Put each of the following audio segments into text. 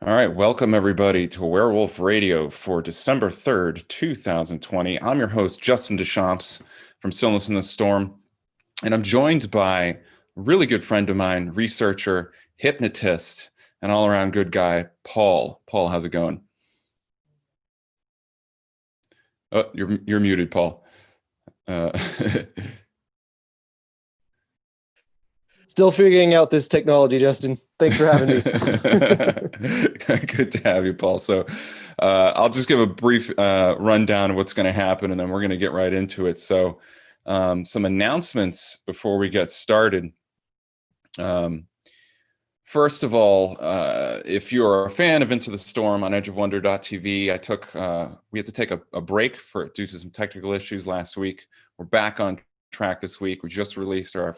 All right, welcome everybody to Werewolf Radio for December 3rd, 2020. I'm your host, Justin Deschamps from Stillness in the Storm, and I'm joined by a really good friend of mine, researcher, hypnotist, and all-around good guy, Paul. Paul, how's it going? Oh, you're muted, Paul. Uh, Still figuring out this technology, Justin. Thanks for having me. Good to have you, Paul. So I'll just give a brief rundown of what's going to happen, and then we're going to get right into it. So some announcements before we get started. Um, First of all, if you're a fan of Into the Storm on edgeofwonder.tv, we had to take a break due to some technical issues last week. We're back on track this week. We just released our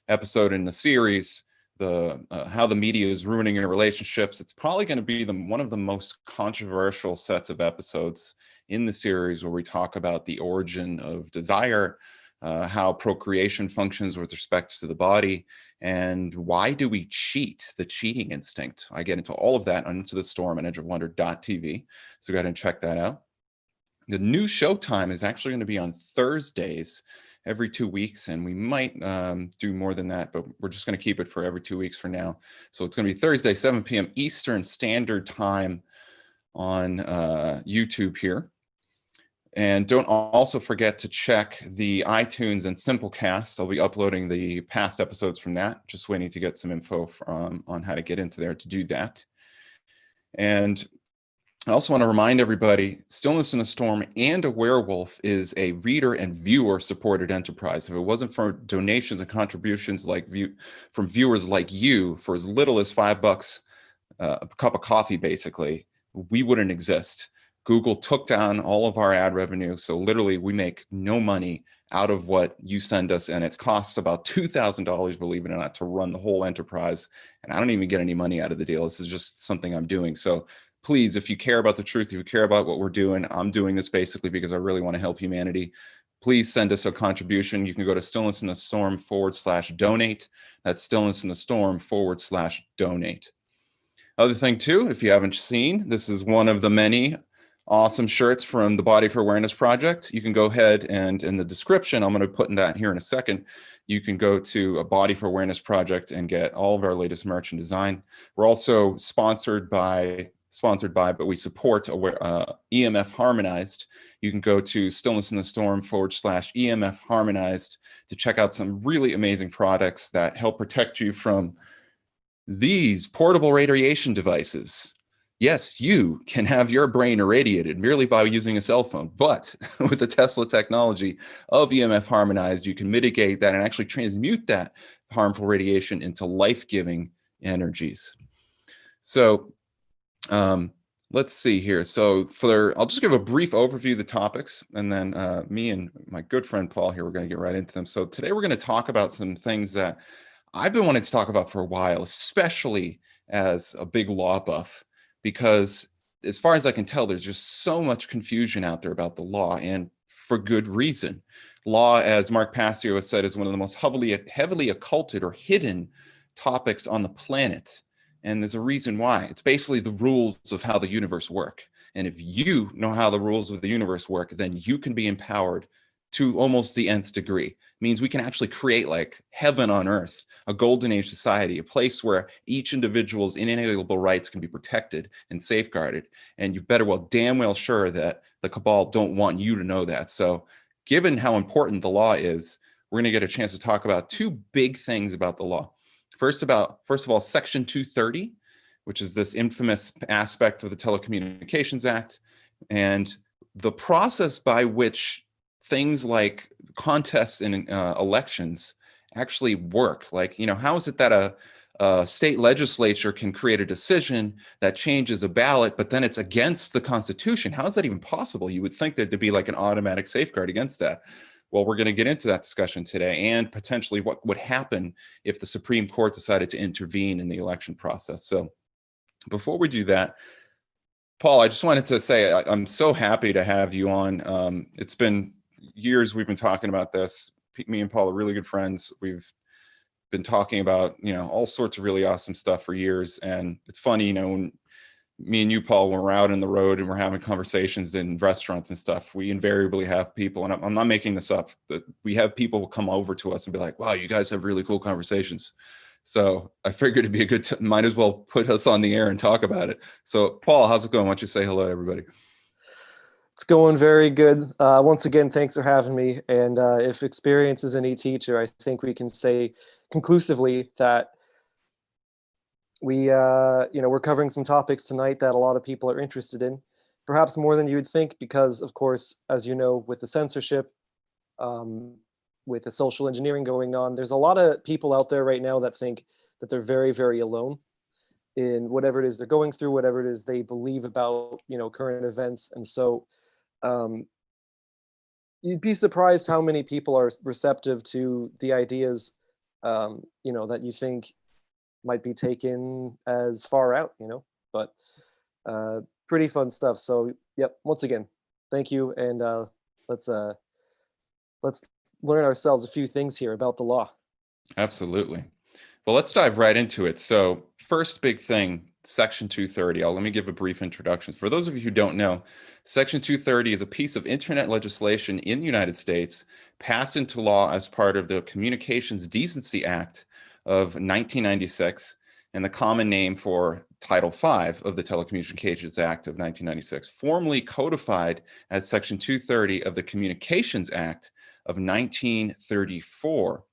episode in the series, the how the media is ruining your relationships. It's probably going to be one of the most controversial sets of episodes in the series, where we talk about the origin of desire, how procreation functions with respect to the body, and why do we cheat, the cheating instinct. I get into all of that on Into the Storm and edgeofwonder.tv, so go ahead and check that out. The new show time is actually going to be on Thursdays every 2 weeks, and we might do more than that, but we're just going to keep it for every 2 weeks for now. So it's going to be Thursday, 7 p.m. Eastern Standard Time on YouTube here. And don't also forget to check the iTunes and Simplecast. I'll be uploading the past episodes from that. Just waiting to get some info on how to get into there to do that. And I also want to remind everybody, Stillness in the Storm and A Werewolf is a reader and viewer supported enterprise. If it wasn't for donations and contributions from viewers like you, for as little as $5 a cup of coffee, basically, we wouldn't exist. Google took down all of our ad revenue. So literally we make no money out of what you send us. And it costs about $2,000, believe it or not, to run the whole enterprise. And I don't even get any money out of the deal. This is just something I'm doing. So please, if you care about the truth, if you care about what we're doing, I'm doing this basically because I really want to help humanity. Please send us a contribution. You can go to stillnessinthestorm/donate. That's stillnessinthestorm/donate. Other thing too, if you haven't seen, this is one of the many awesome shirts from the Body for Awareness Project. You can go ahead and in the description, I'm going to put in that here in a second, you can go to a Body for Awareness Project and get all of our latest merch and design. We're also sponsored by, but we support EMF Harmonized. You can go to stillnessinthestorm/EMF Harmonized to check out some really amazing products that help protect you from these portable radiation devices. Yes, you can have your brain irradiated merely by using a cell phone, but with the Tesla technology of EMF Harmonized, you can mitigate that and actually transmute that harmful radiation into life-giving energies. So let's see here. So I'll just give a brief overview of the topics, and then me and my good friend Paul here, we're going to get right into them. So today we're going to talk about some things that I've been wanting to talk about for a while, especially as a big law buff, because as far as I can tell, there's just so much confusion out there about the law, and for good reason. Law, as Mark Passio has said, is one of the most heavily occulted or hidden topics on the planet. And there's a reason why. It's basically the rules of how the universe work. And if you know how the rules of the universe work, then you can be empowered to almost the nth degree. It means we can actually create like heaven on earth, a golden age society, a place where each individual's inalienable rights can be protected and safeguarded. And you better damn well sure that the cabal don't want you to know that. So given how important the law is, we're going to get a chance to talk about two big things about the law. First of all, Section 230, which is this infamous aspect of the Telecommunications Act, and the process by which things like contests and elections actually work. Like, how is it that a state legislature can create a decision that changes a ballot, but then it's against the Constitution? How is that even possible? You would think there'd be like an automatic safeguard against that. Well, we're going to get into that discussion today, and potentially what would happen if the Supreme Court decided to intervene in the election process. So before we do that, Paul, I just wanted to say I'm so happy to have you on. It's been years we've been talking about this. Me and Paul are really good friends. We've been talking about, all sorts of really awesome stuff for years. And it's funny, when me and you, Paul, when we're out in the road and we're having conversations in restaurants and stuff, we invariably have people, and I'm not making this up, that we have people come over to us and be like, wow, you guys have really cool conversations. So I figured it'd be a good, might as well put us on the air and talk about it. So Paul, how's it going? Why don't you say hello to everybody? It's going very good. Once again, thanks for having me. And if experience is any teacher, I think we can say conclusively that we're covering some topics tonight that a lot of people are interested in, perhaps more than you would think, because of course, as you know, with the censorship, um, with the social engineering going on, there's a lot of people out there right now that think that they're very, very alone in whatever it is they're going through, whatever it is they believe about, current events. And so um, you'd be surprised how many people are receptive to the ideas, that you think might be taken as far out, but pretty fun stuff. So, yep, once again, thank you. And let's uh, let's learn ourselves a few things here about the law. Absolutely. Well, let's dive right into it. So, first big thing, Section 230. Let me give a brief introduction. For those of you who don't know, Section 230 is a piece of internet legislation in the United States passed into law as part of the Communications Decency Act of 1996 and the common name for Title V of the Telecommunications Act of 1996, formally codified as Section 230 of the Communications Act of 1934.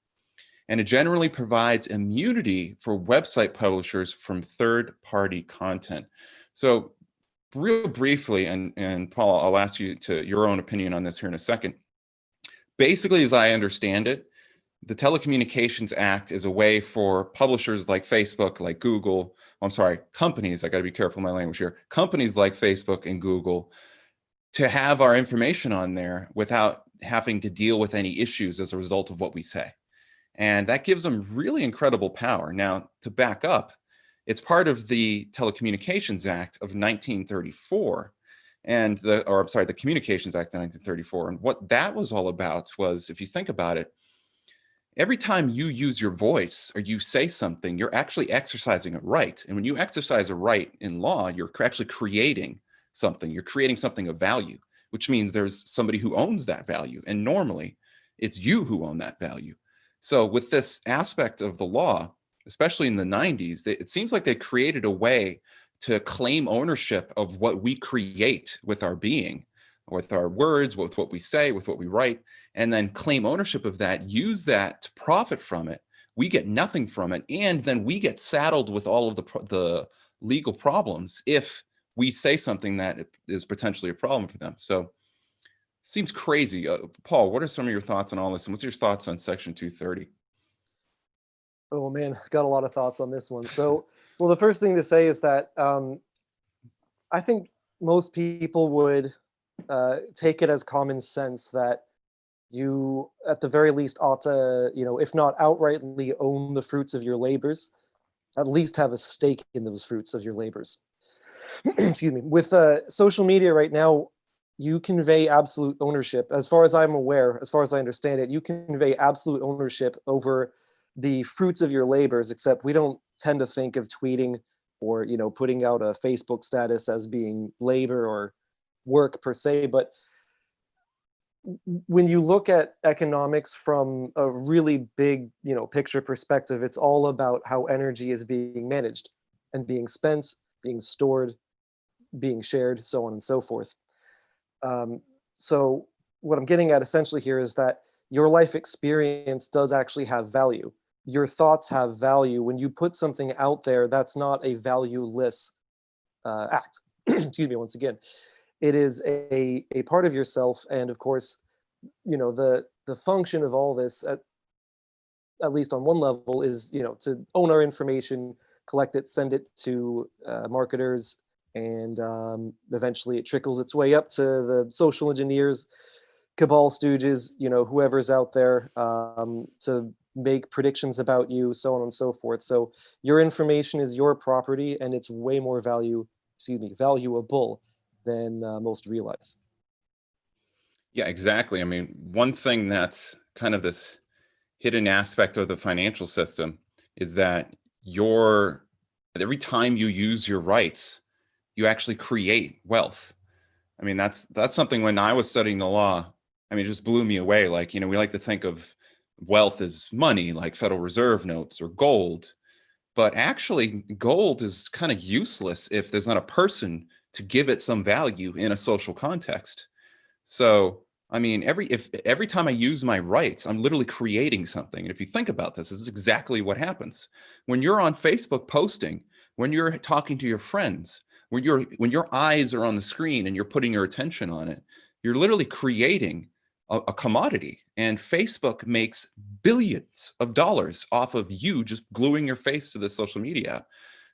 And it generally provides immunity for website publishers from third-party content. So real briefly, and Paul, I'll ask you to your own opinion on this here in a second. Basically, as I understand it, the Telecommunications Act is a way for publishers like Facebook, like Google, I'm sorry, companies, I got to be careful with my language here, companies like Facebook and Google to have our information on there without having to deal with any issues as a result of what we say. And that gives them really incredible power. Now, to back up, it's part of the Telecommunications Act of 1934 the Communications Act of 1934. And what that was all about was, if you think about it, every time you use your voice or you say something, you're actually exercising a right. And when you exercise a right in law, you're actually creating something. You're creating something of value, which means there's somebody who owns that value. And normally, it's you who own that value. So with this aspect of the law, especially in the 90s, it seems like they created a way to claim ownership of what we create with our being, with our words, with what we say, with what we write, and then claim ownership of that, use that to profit from it. We get nothing from it. And then we get saddled with all of the legal problems if we say something that is potentially a problem for them. So seems crazy. Paul, what are some of your thoughts on all this? And what's your thoughts on Section 230? Oh man, got a lot of thoughts on this one. So, well, the first thing to say is that I think most people would take it as common sense that you, at the very least, ought to, if not outrightly own the fruits of your labors, at least have a stake in those fruits of your labors. Excuse me. With social media right now, you convey absolute ownership. As far as I'm aware, as far as I understand it, you convey absolute ownership over the fruits of your labors, except we don't tend to think of tweeting or, putting out a Facebook status as being labor or work per se. But when you look at economics from a really big, picture perspective, it's all about how energy is being managed and being spent, being stored, being shared, so on and so forth. So what I'm getting at essentially here is that your life experience does actually have value. Your thoughts have value. When you put something out there, that's not a valueless act. Excuse me, once again. It is a part of yourself. And of course, the function of all this, at least on one level, is, to own our information, collect it, send it to marketers, and eventually it trickles its way up to the social engineers, cabal stooges, whoever's out there, to make predictions about you, so on and so forth. So your information is your property, and it's way more valuable than most realize. Yeah, exactly. I mean, one thing that's kind of this hidden aspect of the financial system is that every time you use your rights, you actually create wealth. I mean, that's something when I was studying the law, I mean, it just blew me away. Like, you know, we like to think of wealth as money, like Federal Reserve notes or gold, but actually gold is kind of useless if there's not a person to give it some value in a social context. So, I mean, every time I use my rights, I'm literally creating something. And if you think about this is exactly what happens. When you're on Facebook posting, when you're talking to your friends, when your eyes are on the screen and you're putting your attention on it, you're literally creating a commodity. And Facebook makes billions of dollars off of you just gluing your face to the social media app.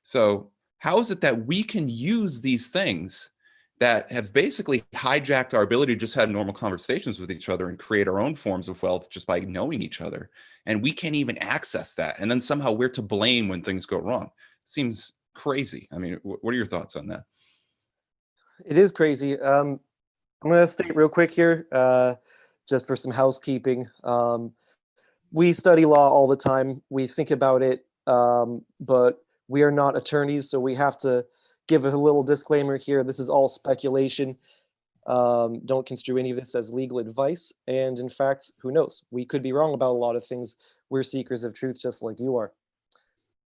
So, how is it that we can use these things that have basically hijacked our ability to just have normal conversations with each other and create our own forms of wealth just by knowing each other? And we can't even access that. And then somehow we're to blame when things go wrong. Seems crazy. I mean, what are your thoughts on that? It is crazy. I'm going to state real quick here, just for some housekeeping. We study law all the time. We think about it, but we are not attorneys, so we have to give a little disclaimer here. This is all speculation. Don't construe any of this as legal advice. And in fact, who knows? We could be wrong about a lot of things. We're seekers of truth, just like you are.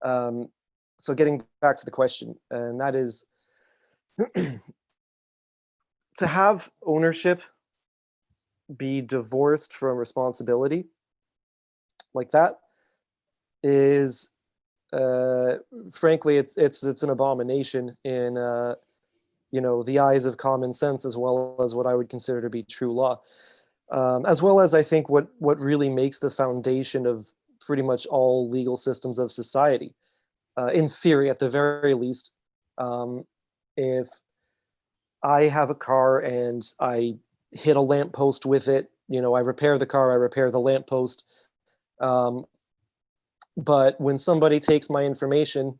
Um, so getting back to the question, and that is to have ownership be divorced from responsibility like that is uh frankly it's an abomination in the eyes of common sense, as well as what I would consider to be true law, as well as I think what really makes the foundation of pretty much all legal systems of society, in theory at the very least. If I have a car and I hit a lamppost with it, I repair the car, I repair the lamppost. Um, but when somebody takes my information,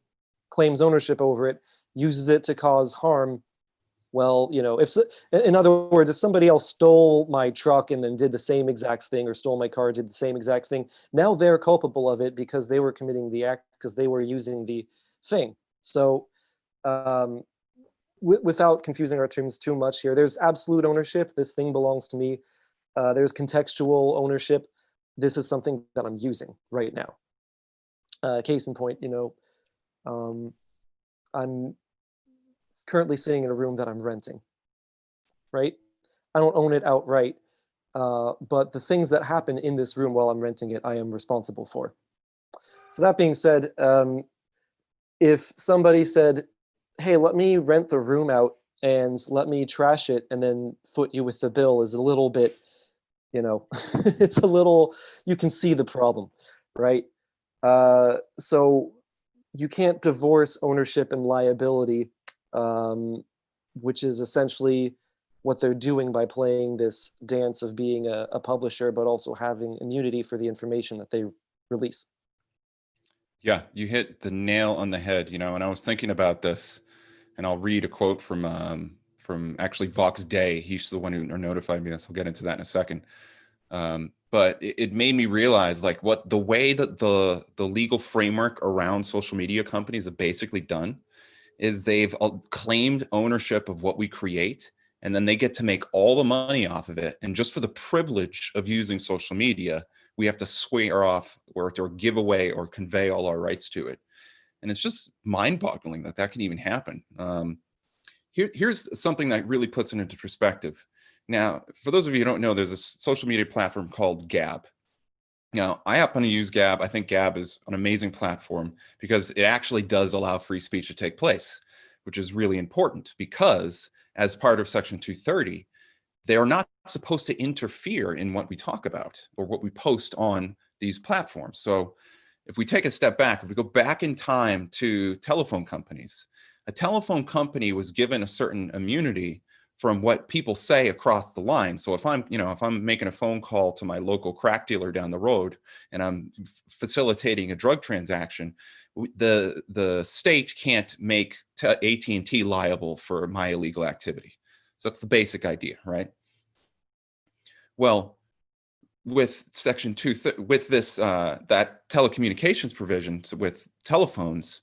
claims ownership over it, uses it to cause harm, well, in other words, if somebody else stole my truck and then did the same exact thing, or stole my car, did the same exact thing, now they're culpable of it because they were committing the act, because they were using the thing. So, um, without confusing our terms too much here, there's absolute ownership. This thing belongs to me. There's contextual ownership. This is something that I'm using right now. Case in point, um, I'm currently sitting in a room that I'm renting, right? I don't own it outright, but the things that happen in this room while I'm renting it, I am responsible for. So that being said, if somebody said, "Hey, let me rent the room out and let me trash it and then foot you with the bill," is a little bit, it's a little, you can see the problem, right? So you can't divorce ownership and liability, um, which is essentially what they're doing by playing this dance of being a publisher, but also having immunity for the information that they release. Yeah, you hit the nail on the head, you know, and I was thinking about this, and I'll read a quote from actually Vox Day. He's the one who notified me this. I'll get into that in a second. But it made me realize like what the way that the legal framework around social media companies have basically done is they've claimed ownership of what we create, and then they get to make all the money off of it. And just for the privilege of using social media, we have to swear off or give away or convey all our rights to it. And it's just mind-boggling that that can even happen. Here's something that really puts it into perspective. Now, for those of you who don't know, there's a social media platform called Gab. Now, I happen to use Gab. I think Gab is an amazing platform because it actually does allow free speech to take place, which is really important because as part of Section 230, they are not supposed to interfere in what we talk about or what we post on these platforms. So if we take a step back, if we go back in time to telephone companies, a telephone company was given a certain immunity from what people say across the line. So if I'm making a phone call to my local crack dealer down the road and I'm facilitating a drug transaction, the state can't make AT&T liable for my illegal activity. So that's the basic idea, right? Well, with section 2 with this that telecommunications provision, so with telephones,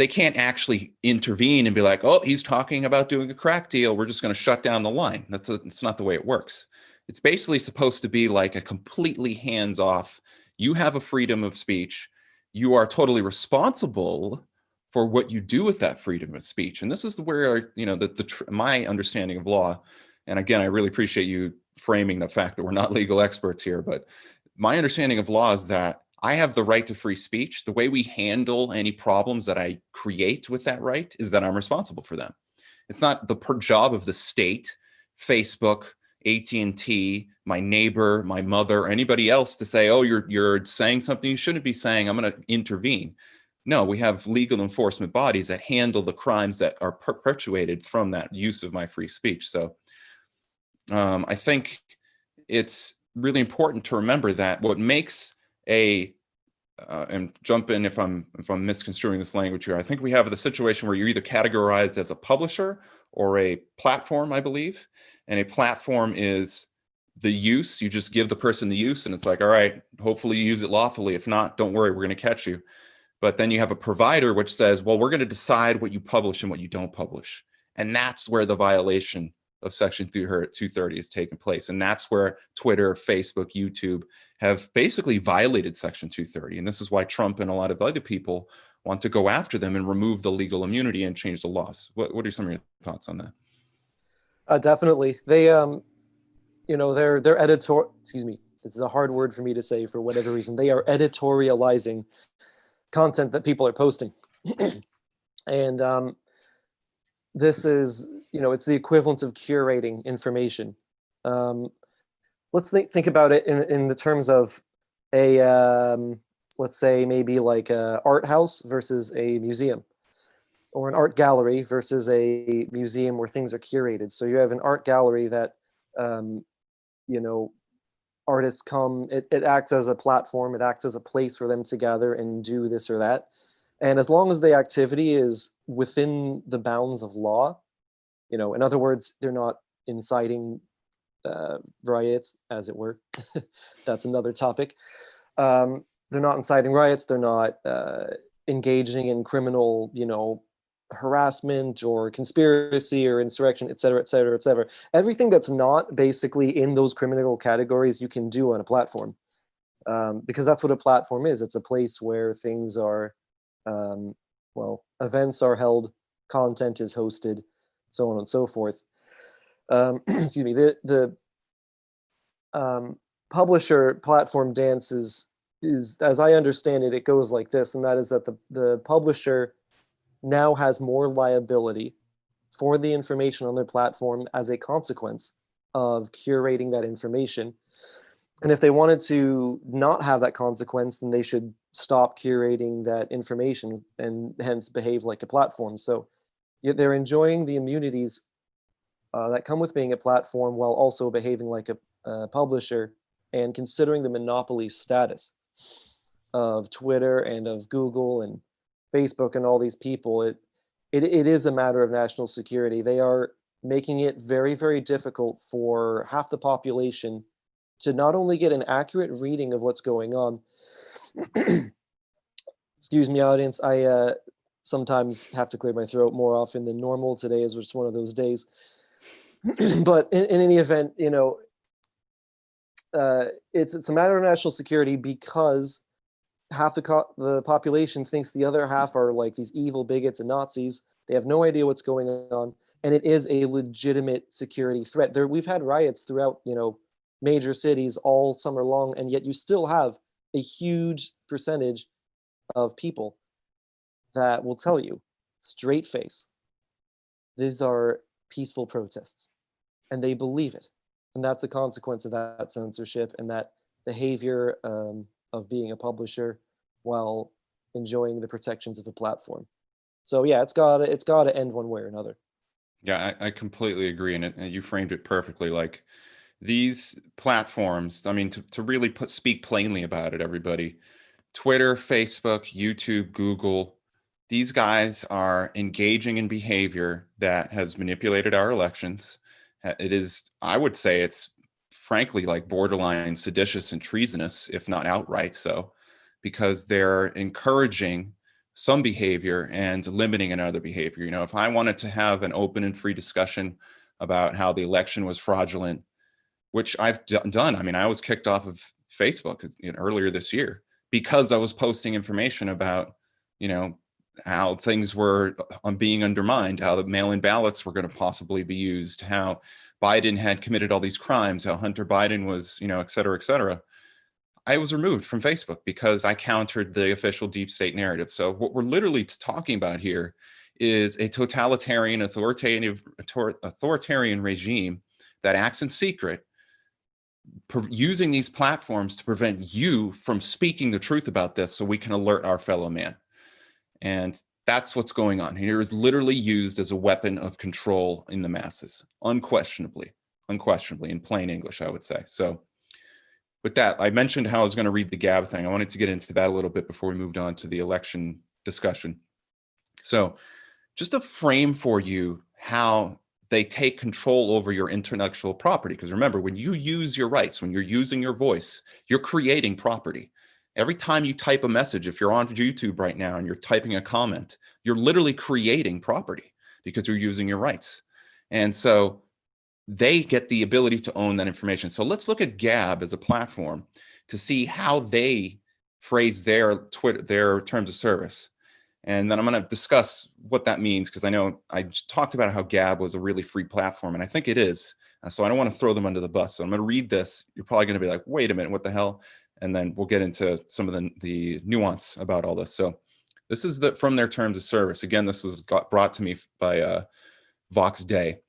they can't actually intervene and be like, oh, he's talking about doing a crack deal, we're just going to shut down the line. It's not the way it works. It's basically supposed to be like a completely hands off. You have a freedom of speech. You are totally responsible for what you do with that freedom of speech. And this is where, you know, my understanding of law, and again, I really appreciate you framing the fact that we're not legal experts here, but my understanding of law is that I have the right to free speech. The way we handle any problems that I create with that right is that I'm responsible for them. It's not the job of the state, Facebook, AT&T, my neighbor, my mother, or anybody else to say, oh, you're saying something you shouldn't be saying, I'm going to intervene. No, we have legal enforcement bodies that handle the crimes that are perpetuated from that use of my free speech. So I think it's really important to remember that what makes a and jump in if I'm misconstruing this language here. I think we have the situation where you're either categorized as a publisher or a platform, I believe. And a platform is the use. You just give the person the use, and it's like, all right, hopefully you use it lawfully. If not, don't worry, we're going to catch you. But then you have a provider which says, well, we're going to decide what you publish and what you don't publish. And that's where the violation of Section 230 is taking place. And that's where Twitter, Facebook, YouTube have basically violated Section 230. And this is why Trump and a lot of other people want to go after them and remove the legal immunity and change the laws. What are some of your thoughts on that? Definitely. They, you know, they're editor. Excuse me. This is a hard word for me to say for whatever reason. They are editorializing content that people are posting, and this is, you know, it's the equivalent of curating information. Let's think about it in the terms of a let's say maybe like a art house versus a museum, or an art gallery versus a museum where things are curated. So you have an art gallery that you know, artists come, it acts as a platform, it acts as a place for them to gather and do this or that. And as long as the activity is within the bounds of law, you know, in other words, they're not inciting riots, as it were. That's another topic. They're not inciting riots. They're not engaging in criminal, you know, harassment or conspiracy or insurrection, et cetera, et cetera, et cetera. Everything that's not basically in those criminal categories, you can do on a platform, because that's what a platform is. It's a place where things are, well, events are held, content is hosted, so on and so forth. Excuse me. The publisher platform dance is, as I understand it, it goes like this, and that is that the publisher now has more liability for the information on their platform as a consequence of curating that information. And if they wanted to not have that consequence, then they should stop curating that information and hence behave like a platform. So they're enjoying the immunities that come with being a platform while also behaving like a publisher, and considering the monopoly status of Twitter and of Google and Facebook and all these people. It is a matter of national security. They are making it very, very difficult for half the population to not only get an accurate reading of what's going on. Excuse me, audience. I sometimes have to clear my throat more often than normal. Today is just one of those days. But in any event, you know, it's a matter of national security, because half the population thinks the other half are like these evil bigots and Nazis. They have no idea what's going on, and it is a legitimate security threat. We've had riots throughout, you know, major cities all summer long, and yet you still have a huge percentage of people that will tell you straight face, these are peaceful protests, and they believe it. And that's a consequence of that censorship and that behavior of being a publisher while enjoying the protections of a platform. So yeah, it's gotta end one way or another. Yeah, I completely agree. And you framed it perfectly. Like these platforms, I mean, to really speak plainly about it, everybody, Twitter, Facebook, YouTube, Google, these guys are engaging in behavior that has manipulated our elections. It is, I would say it's frankly like borderline seditious and treasonous, if not outright so, because they're encouraging some behavior and limiting another behavior. You know, if I wanted to have an open and free discussion about how the election was fraudulent, which I've done. I mean, I was kicked off of Facebook, earlier this year because I was posting information about, you know, how things were being undermined, how the mail-in ballots were going to possibly be used, how Biden had committed all these crimes, how Hunter Biden was, et cetera, et cetera. I was removed from Facebook because I countered the official deep state narrative. So what we're literally talking about here is a totalitarian, authoritarian regime that acts in secret, using these platforms to prevent you from speaking the truth about this so we can alert our fellow man. And that's what's going on here. Is literally used as a weapon of control in the masses, unquestionably, in plain English, I would say. So with that, I mentioned how I was going to read the Gab thing. I wanted to get into that a little bit before we moved on to the election discussion. So just a frame for you how they take control over your intellectual property. Because remember, when you use your rights, when you're using your voice, you're creating property. Every time you type a message, if you're on YouTube right now and you're typing a comment, you're literally creating property because you're using your rights. And so they get the ability to own that information. So let's look at Gab as a platform to see how they phrase their terms of service. And then I'm going to discuss what that means, because I know I talked about how Gab was a really free platform, and I think it is. So I don't want to throw them under the bus. So I'm going to read this. You're probably going to be like, wait a minute, what the hell? And then we'll get into some of the nuance about all this. So this is from their terms of service. Again, this was brought to me by Vox Day.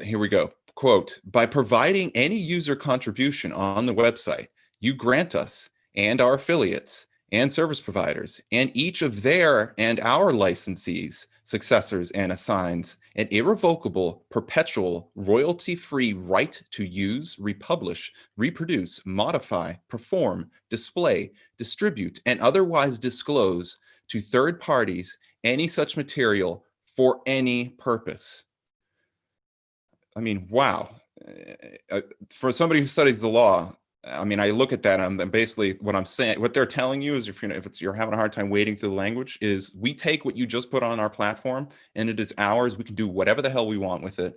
Here we go. Quote, by providing any user contribution on the website, you grant us and our affiliates and service providers and each of their and our licensees, successors, and assigns an irrevocable, perpetual, royalty-free right to use, republish, reproduce, modify, perform, display, distribute, and otherwise disclose to third parties any such material for any purpose. I mean, wow. For somebody who studies the law, I mean, I look at that and basically what I'm saying, what they're telling you is if you're having a hard time wading through the language, is we take what you just put on our platform and it is ours. We can do whatever the hell we want with it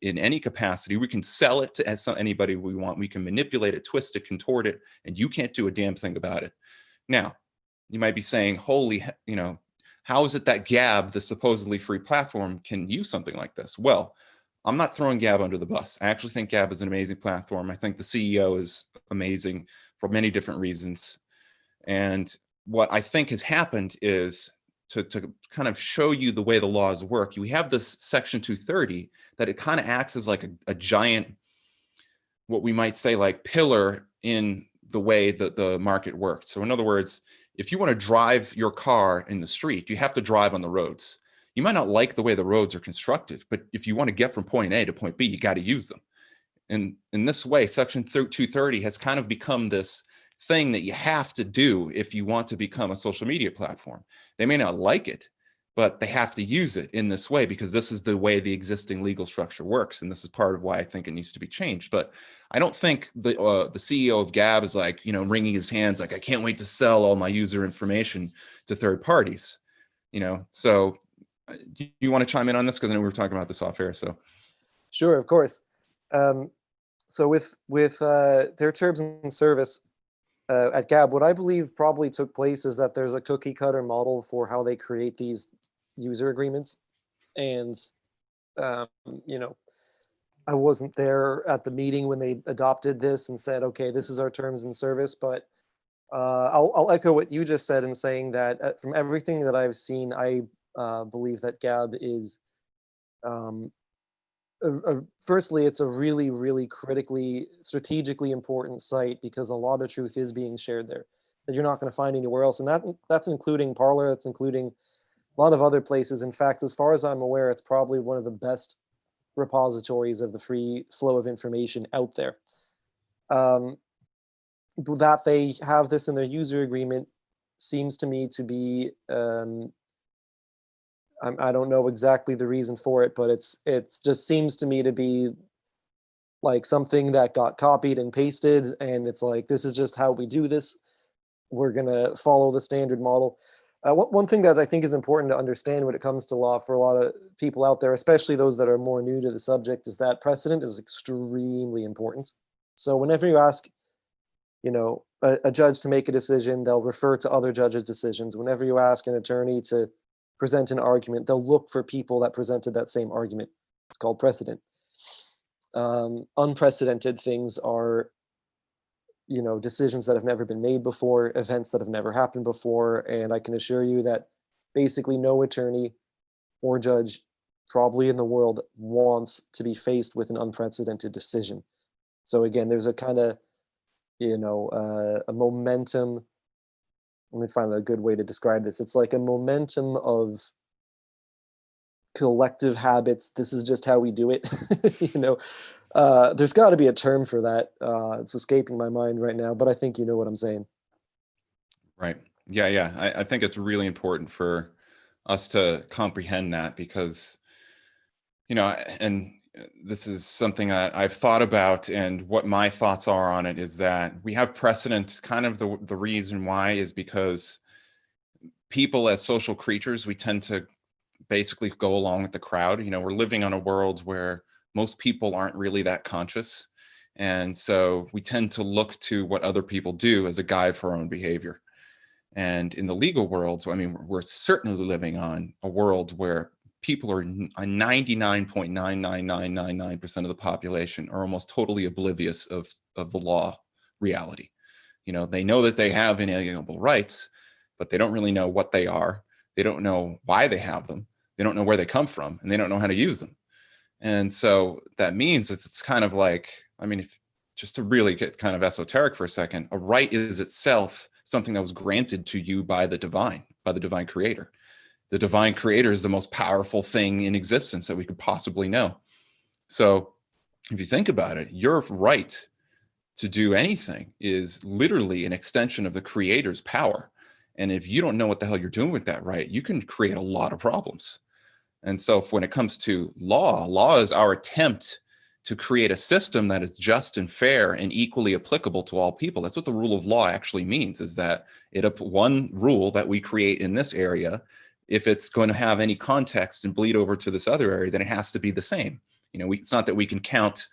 in any capacity. We can sell it to anybody we want. We can manipulate it, twist it, contort it, and you can't do a damn thing about it. Now, you might be saying, holy, how is it that Gab, the supposedly free platform, can use something like this? Well, I'm not throwing Gab under the bus. I actually think Gab is an amazing platform. I think the CEO is amazing for many different reasons. And what I think has happened is to kind of show you the way the laws work. You have this Section 230 that it kind of acts as like a giant, what we might say like pillar in the way that the market works. So in other words, if you want to drive your car in the street, you have to drive on the roads. You might not like the way the roads are constructed, but if you want to get from point A to point B, you got to use them. And in this way, Section 230 has kind of become this thing that you have to do if you want to become a social media platform. They may not like it, but they have to use it in this way because this is the way the existing legal structure works. And this is part of why I think it needs to be changed. But I don't think the CEO of Gab is like, wringing his hands like, I can't wait to sell all my user information to third parties. So do you want to chime in on this? Because I know we were talking about this off air. So, sure, of course. So with their terms and service at Gab, what I believe probably took place is that there's a cookie cutter model for how they create these user agreements, and um, you know, I wasn't there at the meeting when they adopted this and said, okay, this is our terms and service, but I'll echo what you just said in saying that from everything that I've seen, I believe that Gab is, um, firstly, it's a really, really critically, strategically important site because a lot of truth is being shared there that you're not going to find anywhere else. And that's including Parler, that's including a lot of other places. In fact, as far as I'm aware, it's probably one of the best repositories of the free flow of information out there. That they have this in their user agreement seems to me to be I don't know exactly the reason for it, but it's just seems to me to be like something that got copied and pasted, and it's like this is just how we do this. we're going to follow the standard model. One thing that I think is important to understand when it comes to law for a lot of people out there, especially those that are more new to the subject, is that precedent is extremely important. So whenever you ask, a judge to make a decision, they'll refer to other judges' decisions. Whenever you ask an attorney to present an argument, they'll look for people that presented that same argument. It's called precedent. Unprecedented things are, decisions that have never been made before, events that have never happened before, and I can assure you that basically no attorney or judge probably in the world wants to be faced with an unprecedented decision. So again, there's a kind of, a momentum. Let me find a good way to describe this. It's like a momentum of collective habits. This is just how we do it. There's got to be a term for that. It's escaping my mind right now, but I think you know what I'm saying. Right. Yeah, yeah. I think it's really important for us to comprehend that because, and this is something that I've thought about, and what my thoughts are on it is that we have precedent. Kind of the reason why is because people as social creatures, we tend to basically go along with the crowd. We're living on a world where most people aren't really that conscious. And so we tend to look to what other people do as a guide for our own behavior. And in the legal world, I mean, we're certainly living on a world where people are 99.99999% of the population are almost totally oblivious of the law reality. They know that they have inalienable rights, but they don't really know what they are. They don't know why they have them. They don't know where they come from, and they don't know how to use them. And so that means it's kind of like, I mean, if just to really get kind of esoteric for a second, a right is itself something that was granted to you by the divine creator. The divine creator is the most powerful thing in existence that we could possibly know. So if you think about it, your right to do anything is literally an extension of the creator's power. And if you don't know what the hell you're doing with that right, you can create a lot of problems. And so when it comes to law is our attempt to create a system that is just and fair and equally applicable to all people. That's what the rule of law actually means, is that one rule that we create in this area, if it's going to have any context and bleed over to this other area, then it has to be the same. It's not that we can count,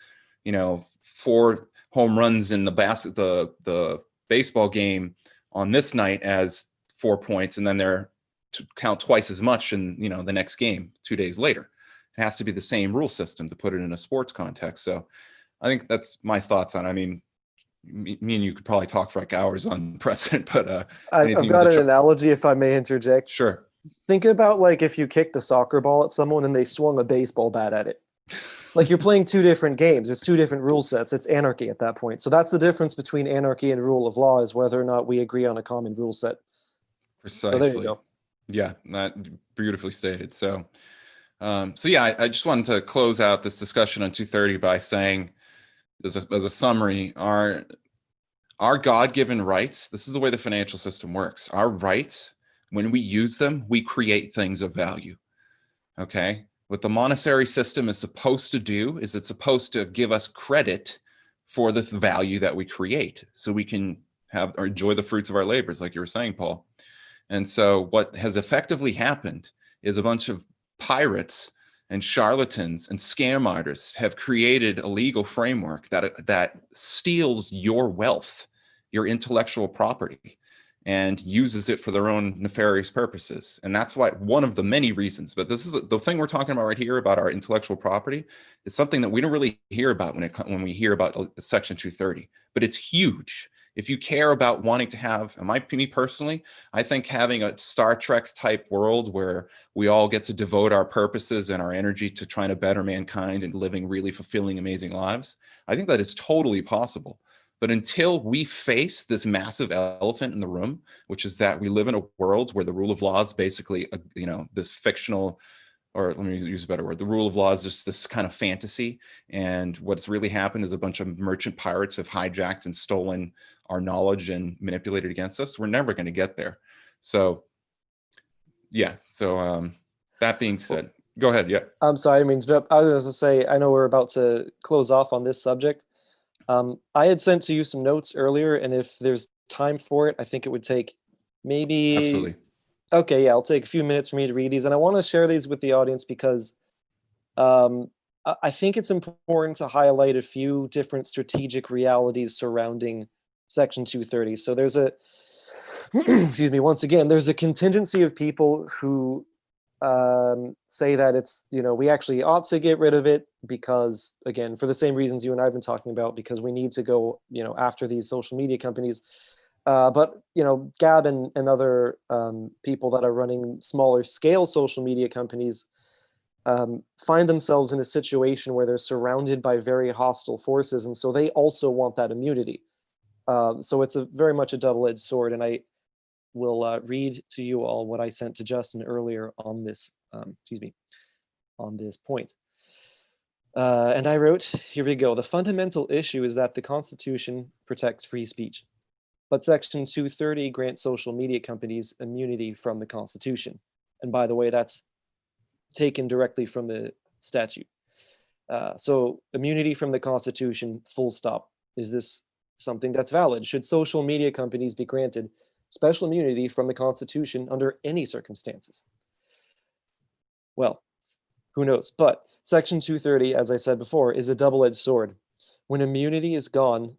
4 home runs in the baseball game on this night as 4 points, and then they're to count twice as much in the next game 2 days later. It has to be the same rule system to put it in a sports context. So I think that's my thoughts on it. I mean, me and you could probably talk for like hours on precedent, but I've got an analogy, if I may interject. Sure. Think about like if you kicked a soccer ball at someone and they swung a baseball bat at it. Like you're playing 2 different games. There's 2 different rule sets. It's anarchy at that point. So that's the difference between anarchy and rule of law, is whether or not we agree on a common rule set. Precisely. So there you go. Yeah, that beautifully stated. So, yeah, I just wanted to close out this discussion on 230 by saying, as a summary, our God-given rights. This is the way the financial system works. Our rights, when we use them, we create things of value. Okay. What the monetary system is supposed to do is it's supposed to give us credit for the value that we create, so we can have or enjoy the fruits of our labors, like you were saying, Paul. And so what has effectively happened is a bunch of pirates and charlatans and scam artists have created a legal framework that steals your wealth, your intellectual property, and uses it for their own nefarious purposes. And that's why, one of the many reasons, but this is the thing we're talking about right here about our intellectual property, is something that we don't really hear about when we hear about Section 230, but it's huge. If you care about wanting to have, me personally, I think having a Star Trek type world where we all get to devote our purposes and our energy to trying to better mankind and living really fulfilling, amazing lives, I think that is totally possible. But until we face this massive elephant in the room, which is that we live in a world where the rule of law is basically, this fictional, or let me use a better word, the rule of law is just this kind of fantasy. And what's really happened is a bunch of merchant pirates have hijacked and stolen our knowledge and manipulated against us. We're never going to get there. So, yeah. So that being said, go ahead. Yeah. I'm sorry, I mean, I was going to say, I know we're about to close off on this subject. I had sent to you some notes earlier, and if there's time for it, I think it would take maybe, Absolutely. okay, yeah, I'll take a few minutes for me to read these. And I want to share these with the audience because um, I think it's important to highlight a few different strategic realities surrounding Section 230. So there's a, excuse me, once again, there's a contingency of people who say that it's, we actually ought to get rid of it because, again, for the same reasons you and I've been talking about, because we need to go, after these social media companies. But Gab and other people that are running smaller scale social media companies find themselves in a situation where they're surrounded by very hostile forces, and so they also want that immunity. So it's a very much a double-edged sword, and I will read to you all what I sent to Justin earlier on this, excuse me, on this point. And I wrote, here we go. The fundamental issue is that the Constitution protects free speech, but Section 230 grants social media companies immunity from the Constitution. And by the way, that's taken directly from the statute. So immunity from the Constitution, full stop. Is this something that's valid? Should social media companies be granted special immunity from the Constitution under any circumstances? Well, who knows? But Section 230, as I said before, is a double-edged sword. When immunity is gone,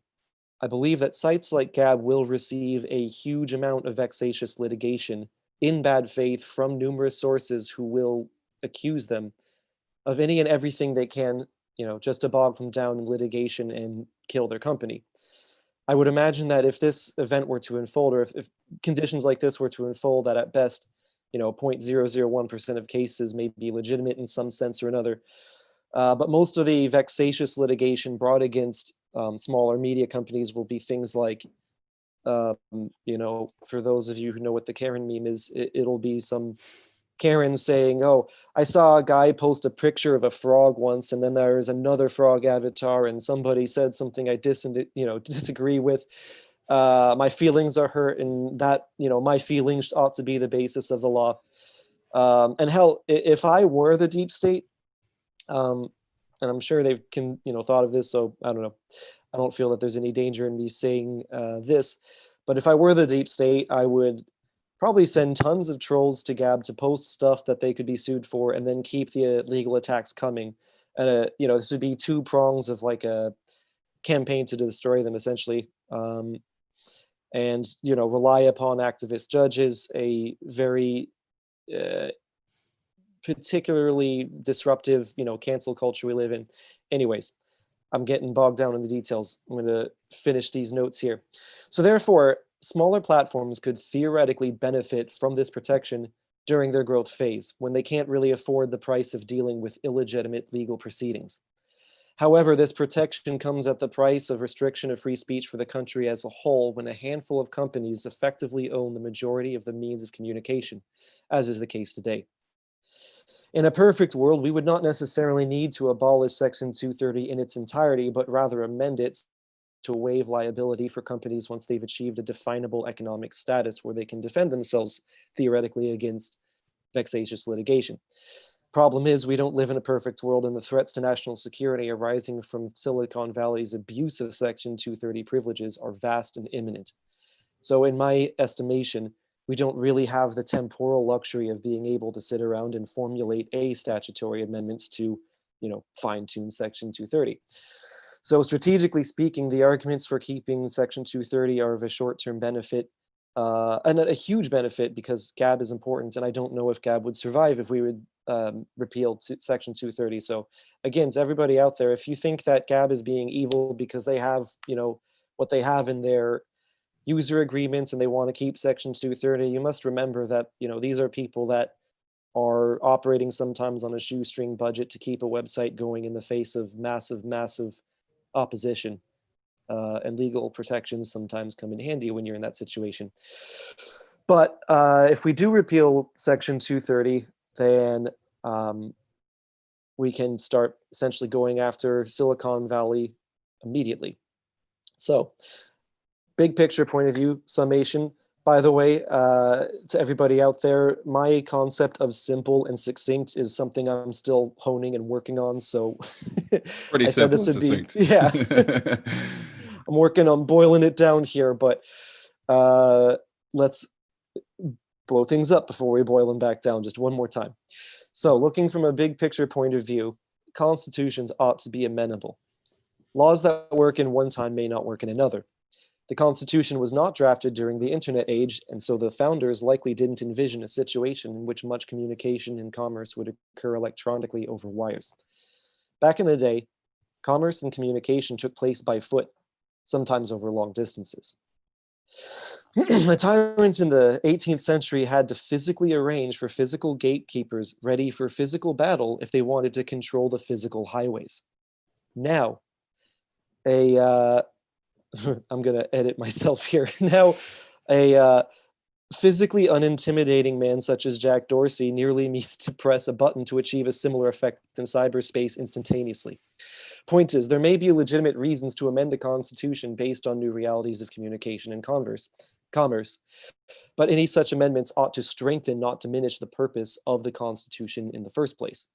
I believe that sites like Gab will receive a huge amount of vexatious litigation in bad faith from numerous sources who will accuse them of any and everything they can, just to bog them down in litigation and kill their company. I would imagine that if this event were to unfold, or if conditions like this were to unfold, that at best, 0.001% of cases may be legitimate in some sense or another. But most of the vexatious litigation brought against smaller media companies will be things like, for those of you who know what the Karen meme is, it'll be some Karen saying, "Oh, I saw a guy post a picture of a frog once, and then there's another frog avatar, and somebody said something I disagree with. My feelings are hurt, and that my feelings ought to be the basis of the law." And hell, if I were the deep state, um, and I'm sure they've thought of this, so I don't know. I don't feel that there's any danger in me saying this, but if I were the deep state, I would probably send tons of trolls to Gab to post stuff that they could be sued for, and then keep the legal attacks coming. And this would be two prongs of like a campaign to destroy them, essentially. And rely upon activist judges, a very uh, particularly disruptive, cancel culture we live in. Anyways, I'm getting bogged down in the details. I'm going to finish these notes here. So therefore, smaller platforms could theoretically benefit from this protection during their growth phase, when they can't really afford the price of dealing with illegitimate legal proceedings. However, this protection comes at the price of restriction of free speech for the country as a whole, when a handful of companies effectively own the majority of the means of communication, as is the case today. In a perfect world, we would not necessarily need to abolish Section 230 in its entirety, but rather amend it to waive liability for companies once they've achieved a definable economic status where they can defend themselves theoretically against vexatious litigation. Problem is, we don't live in a perfect world, and the threats to national security arising from Silicon Valley's abuse of Section 230 privileges are vast and imminent. So in my estimation, we don't really have the temporal luxury of being able to sit around and formulate a statutory amendments to, fine tune Section 230. So strategically speaking, the arguments for keeping Section 230 are of a short-term benefit, and a huge benefit, because Gab is important, and I don't know if Gab would survive if we would repeal Section 230. So again, to everybody out there, if you think that Gab is being evil because they have, what they have in their user agreements and they want to keep Section 230, you must remember that these are people that are operating sometimes on a shoestring budget to keep a website going in the face of massive opposition. And legal protections sometimes come in handy when you're in that situation. But if we do repeal Section 230, then we can start essentially going after Silicon Valley immediately. So, big picture point of view, summation, By the way, to everybody out there, my concept of simple and succinct is something I'm still honing and working on. So Pretty I said simple this and would be, succinct. yeah, I'm working on boiling it down here, but let's blow things up before we boil them back down just one more time. So, looking from a big picture point of view, constitutions ought to be amenable. Laws that work in one time may not work in another. The Constitution was not drafted during the internet age, and so the founders likely didn't envision a situation in which much communication and commerce would occur electronically over wires. Back in the day, commerce and communication took place by foot, sometimes over long distances. The tyrants in the 18th century had to physically arrange for physical gatekeepers ready for physical battle if they wanted to control the physical highways. Now, a I'm going to edit myself here. Now, a physically unintimidating man such as Jack Dorsey nearly needs to press a button to achieve a similar effect in cyberspace instantaneously. Point is, there may be legitimate reasons to amend the Constitution based on new realities of communication and commerce, but any such amendments ought to strengthen, not diminish, the purpose of the Constitution in the first place.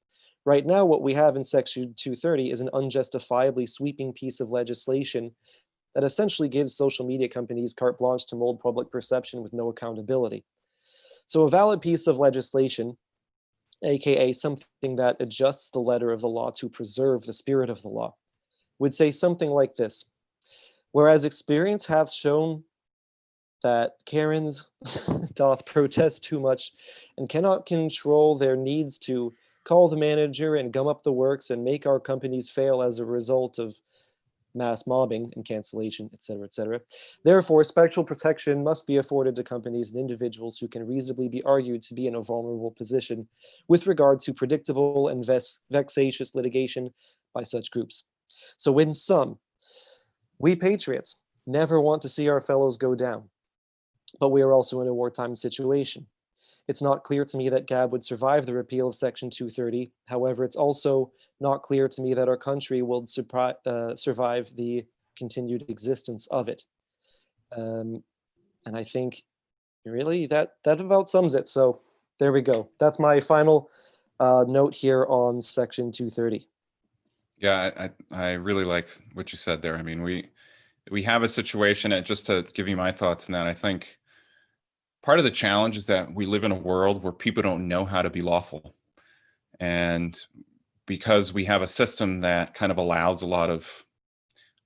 Right now, what we have in Section 230 is an unjustifiably sweeping piece of legislation that essentially gives social media companies carte blanche to mold public perception with no accountability. So, a valid piece of legislation, aka something that adjusts the letter of the law to preserve the spirit of the law, would say something like this: whereas experience hath shown that Karens doth protest too much and cannot control their needs to call the manager and gum up the works and make our companies fail as a result of mass mobbing and cancellation, etc., etc. Therefore, special protection must be afforded to companies and individuals who can reasonably be argued to be in a vulnerable position with regard to predictable and vexatious litigation by such groups. So in sum, we patriots never want to see our fellows go down, but we are also in a wartime situation. It's not clear to me that Gab would survive the repeal of Section 230. However, it's also not clear to me that our country will survive the continued existence of it. And I think really that about sums it. So there we go. That's my final note here on Section 230. Yeah, I really like what you said there. I mean, we have a situation, and just to give you my thoughts on that, I think part of the challenge is that we live in a world where people don't know how to be lawful. And because we have a system that kind of allows a lot of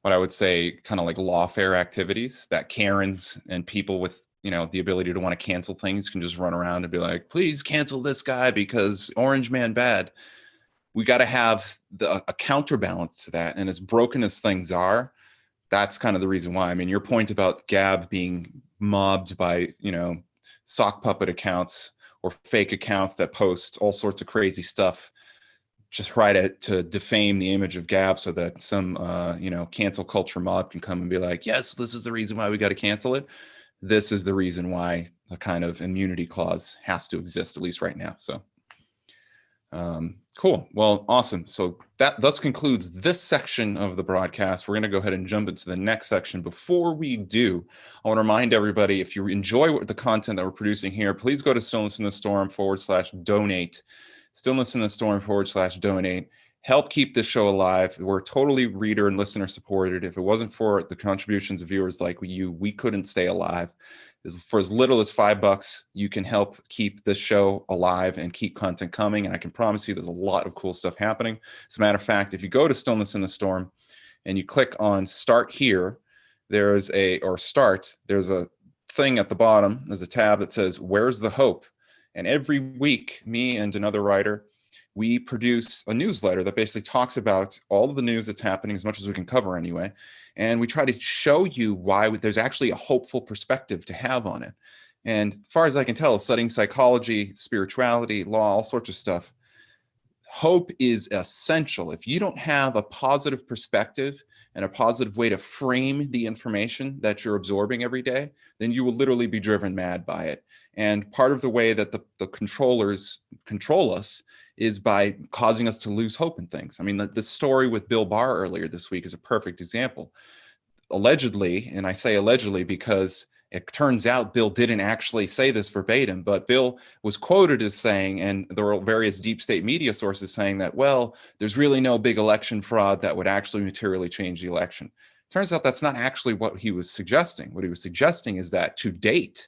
what I would say kind of like lawfare activities, that Karens and people with, the ability to want to cancel things can just run around and be like, please cancel this guy because Orange Man bad. We got to have a counterbalance to that. And as broken as things are, that's kind of the reason why. I mean, your point about Gab being mobbed by, sock puppet accounts or fake accounts that post all sorts of crazy stuff, just try to defame the image of Gab so that some, cancel culture mob can come and be like, yes, this is the reason why we got to cancel it. This is the reason why a kind of immunity clause has to exist, at least right now. So cool. Well, awesome. So that thus concludes this section of the broadcast. We're going to go ahead and jump into the next section. Before we do, I want to remind everybody, if you enjoy the content that we're producing here, please go to stillnessinthestorm/donate. Stillnessinthestorm/donate. Help keep this show alive. We're totally reader and listener supported. If it wasn't for the contributions of viewers like you, we couldn't stay alive. For as little as $5, you can help keep this show alive and keep content coming. And I can promise you there's a lot of cool stuff happening. As a matter of fact, if you go to Stillness in the Storm and you click on Start Here, there's a thing at the bottom. There's a tab that says, Where's the Hope? And every week, me and another writer, we produce a newsletter that basically talks about all of the news that's happening, as much as we can cover anyway. And we try to show you why there's actually a hopeful perspective to have on it. And as far as I can tell, studying psychology, spirituality, law, all sorts of stuff, hope is essential. If you don't have a positive perspective and a positive way to frame the information that you're absorbing every day, then you will literally be driven mad by it. And part of the way that the controllers control us is by causing us to lose hope in things. I mean, the story with Bill Barr earlier this week is a perfect example. Allegedly, and I say allegedly because It turns out Bill didn't actually say this verbatim, but Bill was quoted as saying, and there were various deep state media sources saying that, well, there's really no big election fraud that would actually materially change the election. Turns out that's not actually what he was suggesting. What he was suggesting is that to date,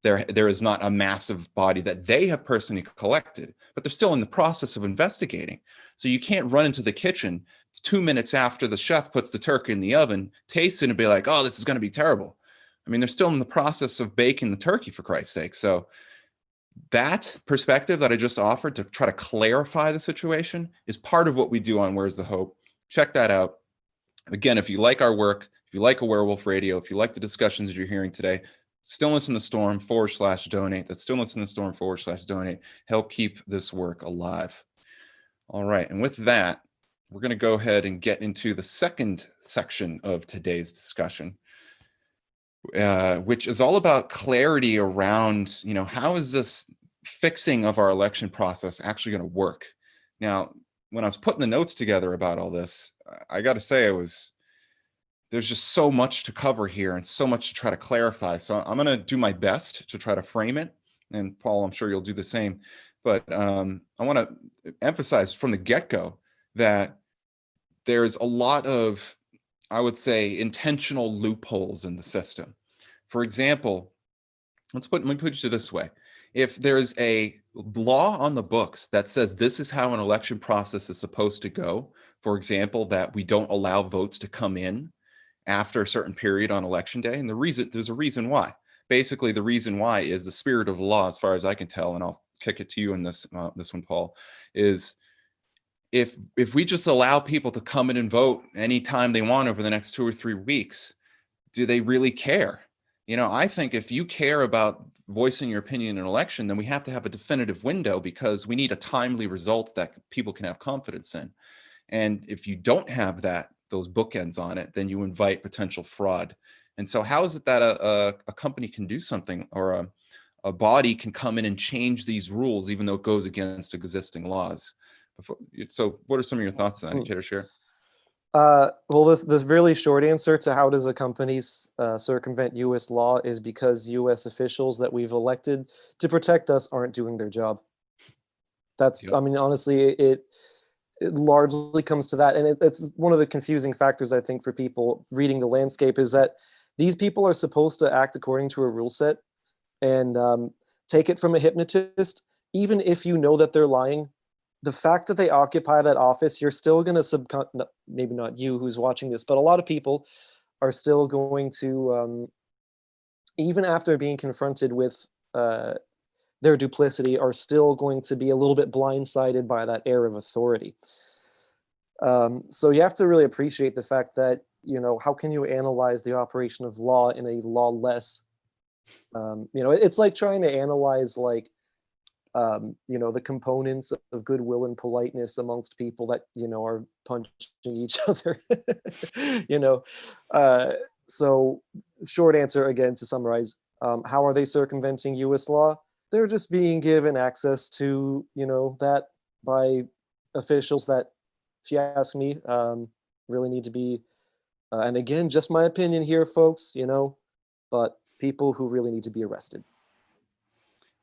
there is not a massive body that they have personally collected, but they're still in the process of investigating. So you can't run into the kitchen 2 minutes after the chef puts the turkey in the oven, taste it, and be like, oh, this is going to be terrible. I mean, they're still in the process of baking the turkey, for Christ's sake. So that perspective that I just offered to try to clarify the situation is part of what we do on Where's the Hope. Check that out. Again, if you like our work, if you like a Werewolf Radio, if you like the discussions that you're hearing today, Stillness in the Storm /donate. That's Stillness in the Storm /donate. Help keep this work alive. All right. And with that, we're going to go ahead and get into the second section of today's discussion, which is all about clarity around, how is this fixing of our election process actually going to work? Now, when I was putting the notes together about all this, I got to say there's just so much to cover here and so much to try to clarify. So I'm going to do my best to try to frame it. And Paul, I'm sure you'll do the same. But I want to emphasize from the get-go that there's a lot of, I would say, intentional loopholes in the system. For example, let me put it this way. If there's a law on the books that says this is how an election process is supposed to go, for example, that we don't allow votes to come in after a certain period on election day, and there's a reason why. Basically, the reason why is the spirit of the law, as far as I can tell, and I'll kick it to you in this one, Paul, is if we just allow people to come in and vote anytime they want over the next 2 or 3 weeks, do they really care? I think if you care about voicing your opinion in an election, then we have to have a definitive window, because we need a timely result that people can have confidence in. And if you don't have those bookends on it, then you invite potential fraud. And so how is it that a company can do something, or a body can come in and change these rules, even though it goes against existing laws? So what are some of your thoughts on that? You care to share? Well, the really short answer to how does a company circumvent U.S. law is because U.S. officials that we've elected to protect us aren't doing their job. Yep. I mean, honestly, it largely comes to that. And it's one of the confusing factors, I think, for people reading the landscape, is that these people are supposed to act according to a rule set and take it from a hypnotist. Even if you know that they're lying, the fact that they occupy that office, you're still going to maybe not you who's watching this, but a lot of people are still going to, even after being confronted with their duplicity, are still going to be a little bit blindsided by that air of authority. So you have to really appreciate the fact that, how can you analyze the operation of law in a lawless, it's like trying to analyze the components of goodwill and politeness amongst people that, are punching each other, So short answer, again, to summarize, how are they circumventing US law? They're just being given access to, that by officials that, if you ask me, really need to be, and again, just my opinion here, folks, but people who really need to be arrested.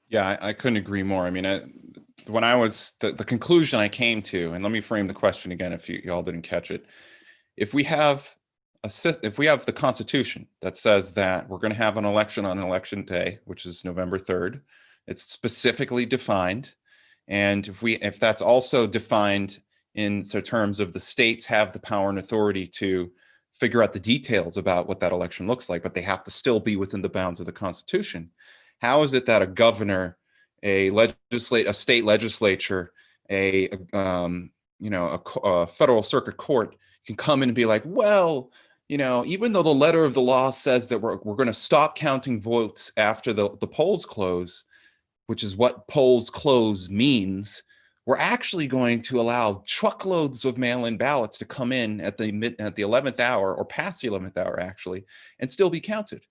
Yeah, I couldn't agree more. I mean, when I was the conclusion I came to, and let me frame the question again if y'all didn't catch it. If we have the Constitution that says that we're going to have an election on election day, which is November 3rd, it's specifically defined. And if that's also defined in terms of the states have the power and authority to figure out the details about what that election looks like, but they have to still be within the bounds of the Constitution. How is it that a governor, a state legislature, a federal circuit court can come in and be like, well, even though the letter of the law says that we're going to stop counting votes after the polls close, which is what polls close means, we're actually going to allow truckloads of mail-in ballots to come in at the 11th hour, or past the 11th hour actually, and still be counted.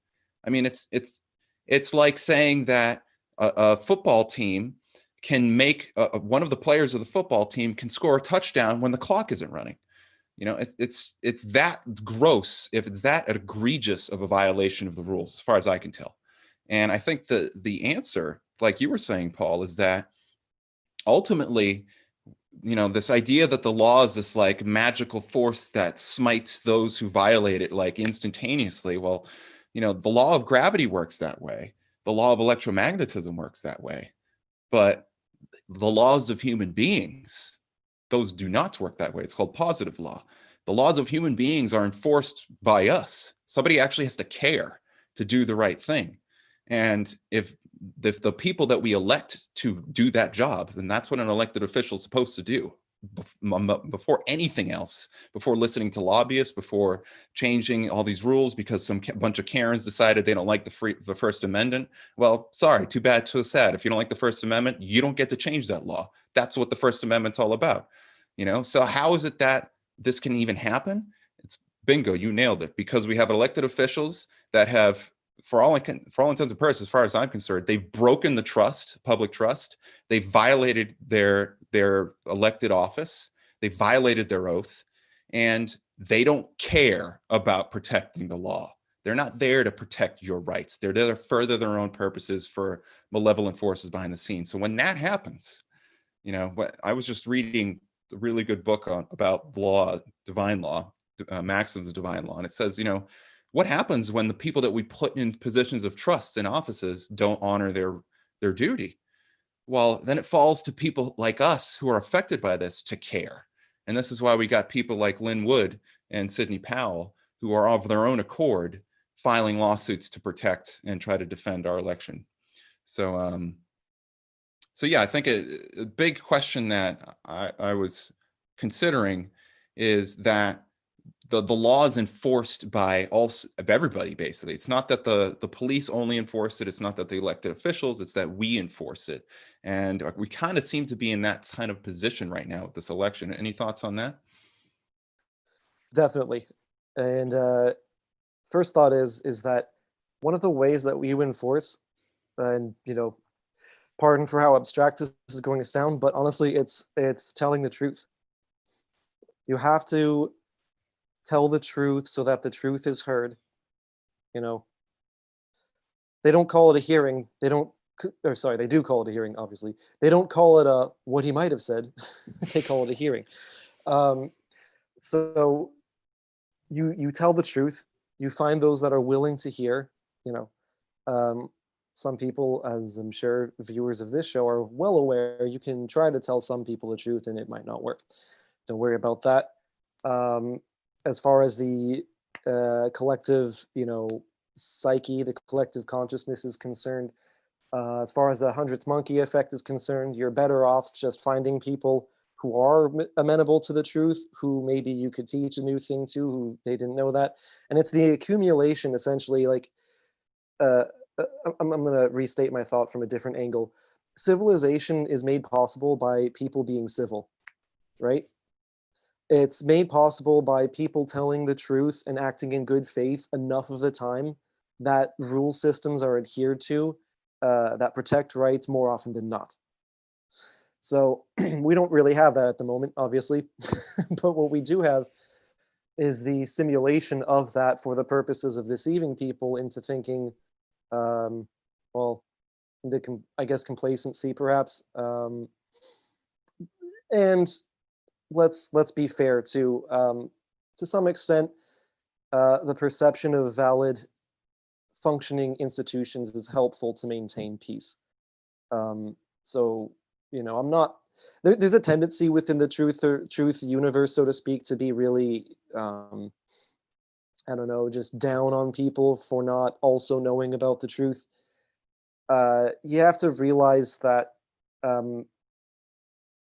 I mean, it's like saying that a football team can make one of the players of the football team can score a touchdown when the clock isn't running. It's that gross, if it's that egregious of a violation of the rules, as far as I can tell. And I think the answer, like you were saying, Paul, is that ultimately, this idea that the law is this like magical force that smites those who violate it like instantaneously. Well, the law of gravity works that way. The law of electromagnetism works that way. But the laws of human beings, those do not work that way. It's called positive law. The laws of human beings are enforced by us. Somebody actually has to care to do the right thing. And if the people that we elect to do that job, then that's what an elected official is supposed to do before anything else, before listening to lobbyists, before changing all these rules because some bunch of Karens decided they don't like the First Amendment. Well, sorry, too bad, too sad. If you don't like the First Amendment, you don't get to change that law. That's what the First Amendment's all about. So how is it that this can even happen? It's bingo, you nailed it. Because we have elected officials that have, for all intents and purposes, as far as I'm concerned, they've broken the trust, public trust. They've violated their elected office. They violated their oath, and they don't care about protecting the law. They're not there to protect your rights. They're there to further their own purposes for malevolent forces behind the scenes. So when that happens, I was just reading a really good book about law, divine law, maxims of divine law, and it says, what happens when the people that we put in positions of trust in offices don't honor their duty? Well, then it falls to people like us who are affected by this to care. And this is why we got people like Lynn Wood and Sidney Powell, who are of their own accord filing lawsuits to protect and try to defend our election. So yeah, I think a big question that I was considering is that the law is enforced by everybody, basically. It's not that the police only enforce it. It's not that the elected officials, it's that we enforce it. And we kind of seem to be in that kind of position right now with this election. Any thoughts on that? Definitely. And first thought is that one of the ways that we enforce, and pardon for how abstract this is going to sound, but honestly, it's telling the truth. You have to tell the truth so that the truth is heard. You know, they don't call it a hearing. They don't, or sorry, they do call it a hearing. Obviously, they don't call it a what he might have said. They call it a hearing. Um, so you tell the truth. You find those that are willing to hear. You know, um, some people, as I'm sure viewers of this show are well aware, you can try to tell some people the truth and it might not work. Don't worry about that. Um, as far as the collective, psyche, the collective consciousness is concerned, as far as the hundredth monkey effect is concerned, you're better off just finding people who are amenable to the truth, who maybe you could teach a new thing to, who they didn't know that. And it's the accumulation, essentially, like, uh, I'm going to restate my thought from a different angle. Civilization is made possible by people being civil, right? It's made possible by people telling the truth and acting in good faith enough of the time that rule systems are adhered to that protect rights more often than not. So we don't really have that at the moment, obviously. But what we do have is the simulation of that for the purposes of deceiving people into thinking, um, well, I guess complacency, perhaps. And let's be fair too. To some extent, the perception of valid functioning institutions is helpful to maintain peace. So I'm not. There's a tendency within the truth universe, so to speak, to be really, I don't know, just down on people for not also knowing about the truth. You have to realize that um,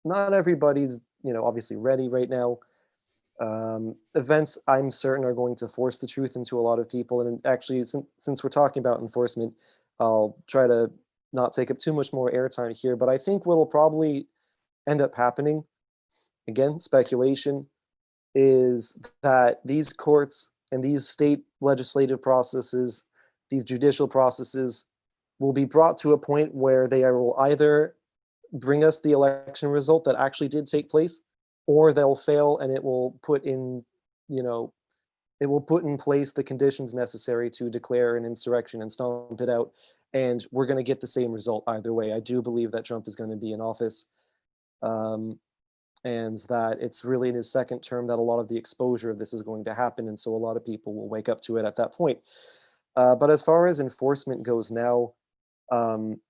not everybody's obviously ready right now. Events, I'm certain, are going to force the truth into a lot of people. And actually, since we're talking about enforcement, I'll try to not take up too much more airtime here. But I think what will probably end up happening, again, speculation, is that these courts and these state legislative processes, these judicial processes, will be brought to a point where they will either bring us the election result that actually did take place, or they'll fail and it will put in, you know, it will put in place the conditions necessary to declare an insurrection and stomp it out. And we're going to get the same result either way. I do believe that Trump is going to be in office, um, and that it's really in his second term that a lot of the exposure of this is going to happen. And so a lot of people will wake up to it at that point. But as far as enforcement goes now, um,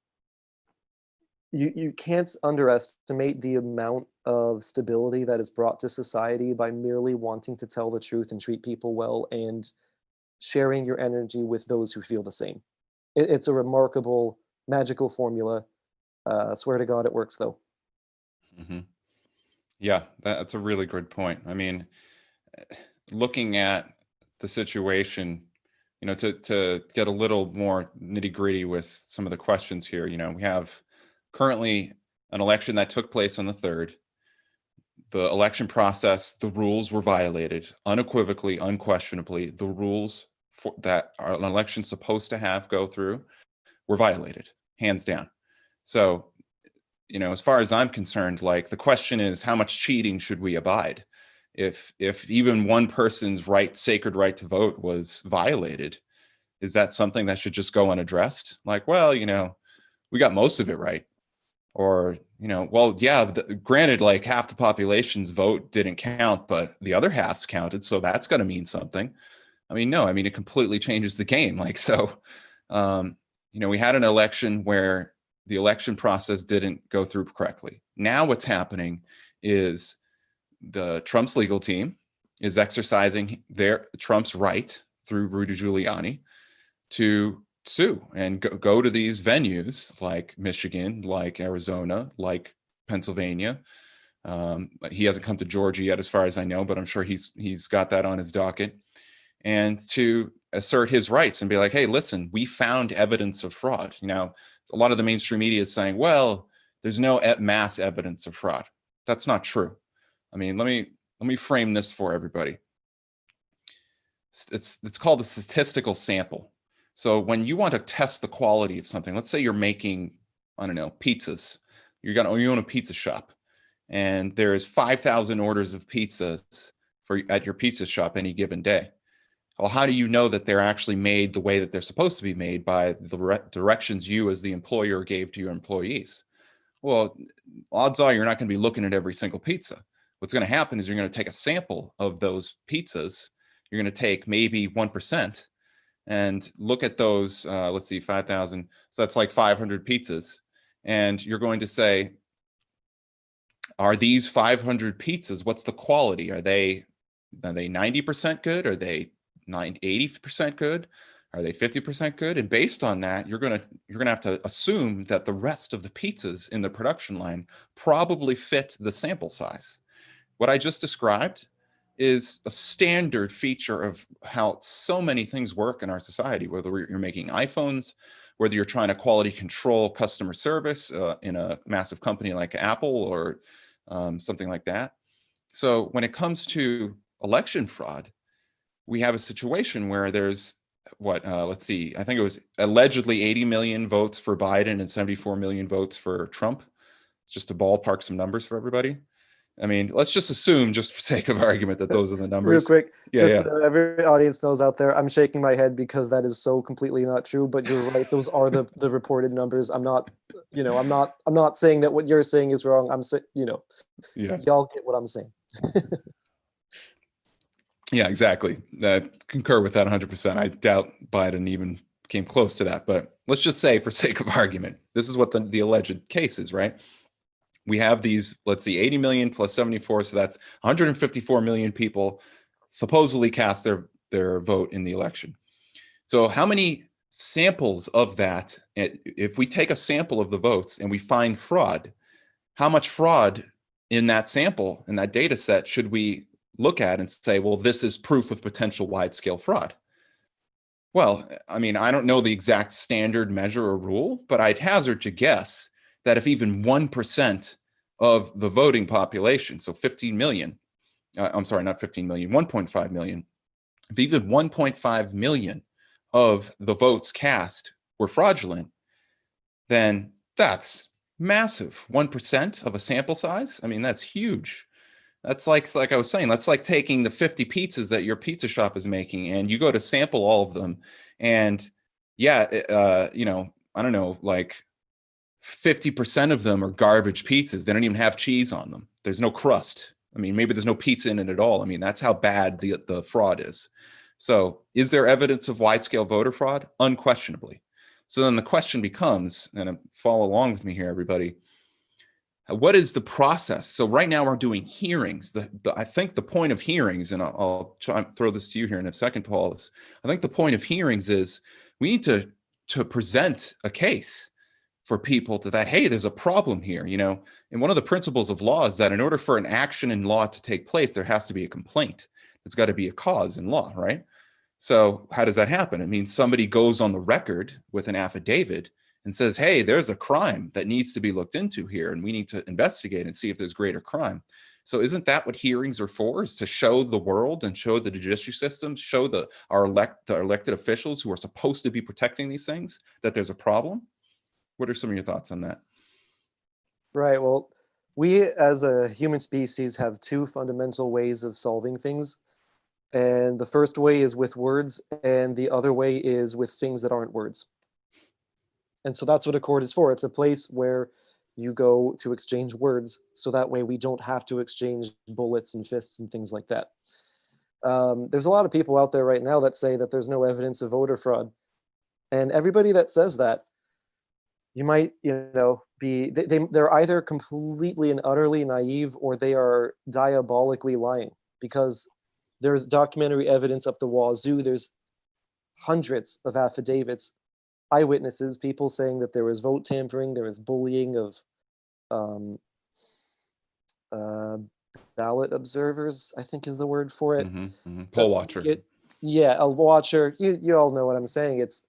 you can't underestimate the amount of stability that is brought to society by merely wanting to tell the truth and treat people well and sharing your energy with those who feel the same. It's a remarkable, magical formula. Swear to God, it works though. Hmm. Yeah, that's a really good point. I mean, looking at the situation, to get a little more nitty gritty with some of the questions here, we have currently an election that took place on the 3rd. The election process, the rules were violated unequivocally, unquestionably. The rules that an election's supposed to have go through were violated, hands down. So, as far as I'm concerned, like the question is, how much cheating should we abide? If even one person's sacred right to vote was violated, is that something that should just go unaddressed? Like, well, we got most of it right. Or, well, yeah, granted, like half the population's vote didn't count, but the other half's counted. So that's going to mean something. I mean, no, I mean, it completely changes the game. Like, so, we had an election where the election process didn't go through correctly. Now what's happening is the Trump's legal team is exercising Trump's right through Rudy Giuliani to sue and go to these venues like Michigan, like Arizona, like Pennsylvania. He hasn't come to Georgia yet, as far as I know, but I'm sure he's got that on his docket. And to assert his rights and be like, hey, listen, we found evidence of fraud. A lot of the mainstream media is saying, well, there's no mass evidence of fraud. That's not true. I mean, let me frame this for everybody. It's called a statistical sample. So when you want to test the quality of something, let's say you're making, I don't know, pizzas. You own a pizza shop, and there's 5,000 orders of pizzas at your pizza shop any given day. Well, how do you know that they're actually made the way that they're supposed to be made by the directions you as the employer gave to your employees? Well, odds are you're not going to be looking at every single pizza. What's going to happen is you're going to take a sample of those pizzas. You're going to take maybe 1% and look at those. Let's see, 5,000. So that's like 500 pizzas. And you're going to say, are these 500 pizzas, what's the quality? Are they 90% good? Are they 80% good? Are they 50% good? And based on that, you're gonna have to assume that the rest of the pizzas in the production line probably fit the sample size. What I just described is a standard feature of how so many things work in our society, whether you're making iPhones, whether you're trying to quality control customer service in a massive company like Apple or something like that. So when it comes to election fraud, we have a situation where there's let's see, I think it was allegedly 80 million votes for Biden and 74 million votes for Trump. It's just to ballpark some numbers for everybody. I mean, let's just assume, just for sake of argument, that those are the Real numbers. quick, Yeah, just yeah, so every audience knows out there, I'm shaking my head because that is so completely not true. But you're right; those are the reported numbers. I'm not, I'm not saying that what you're saying is wrong. I'm saying, yeah, y'all get what I'm saying. yeah, exactly. I concur with that 100%. I doubt Biden even came close to that. But let's just say, for sake of argument, this is what the alleged case is, right? We have these, let's see, 80 million plus 74, so that's 154 million people supposedly cast their vote in the election. So how many samples of that, if we take a sample of the votes and we find fraud, how much fraud in that sample, in that data set, should we look at and say, well, this is proof of potential wide-scale fraud? Well, I mean, I don't know the exact standard measure or rule, but I'd hazard to guess that if even 1% of the voting population, so 15 million, I'm sorry, not 15 million, 1.5 million, if even 1.5 million of the votes cast were fraudulent, then that's massive. 1% of a sample size? I mean, that's huge. That's like I was saying, that's like taking the 50 pizzas that your pizza shop is making and you go to sample all of them. And yeah, I don't know, like 50% of them are garbage pizzas. They don't even have cheese on them. There's no crust. I mean, maybe there's no pizza in it at all. I mean, that's how bad the fraud is. So is there evidence of wide scale voter fraud? Unquestionably. So then the question becomes, and follow along with me here, everybody, what is the process? So right now we're doing hearings. I think the point of hearings, and I'll try and throw this to you here in a second, Paul, is I think the point of hearings is we need to present a case for people to that, hey, there's a problem here, and one of the principles of law is that in order for an action in law to take place, there has to be a complaint. There's got to be a cause in law, right? So how does that happen? It means somebody goes on the record with an affidavit and says, hey, there's a crime that needs to be looked into here, and we need to investigate and see if there's greater crime. So isn't that what hearings are for, is to show the world and show the judiciary system, show our elected officials who are supposed to be protecting these things that there's a problem? What are some of your thoughts on that? Right. Well, we as a human species have two fundamental ways of solving things. And the first way is with words, and the other way is with things that aren't words. And so that's what a court is for. It's a place where you go to exchange words, so that way we don't have to exchange bullets and fists and things like that. There's a lot of people out there right now that say that there's no evidence of voter fraud. And everybody that says that, you might, they're either completely and utterly naive, or they are diabolically lying, because there's documentary evidence up the wazoo. There's hundreds of affidavits, eyewitnesses, people saying that there was vote tampering, there was bullying of um, uh, ballot observers, I think is the word for it. Poll watcher. Yeah, a watcher. You all know what I'm saying. It's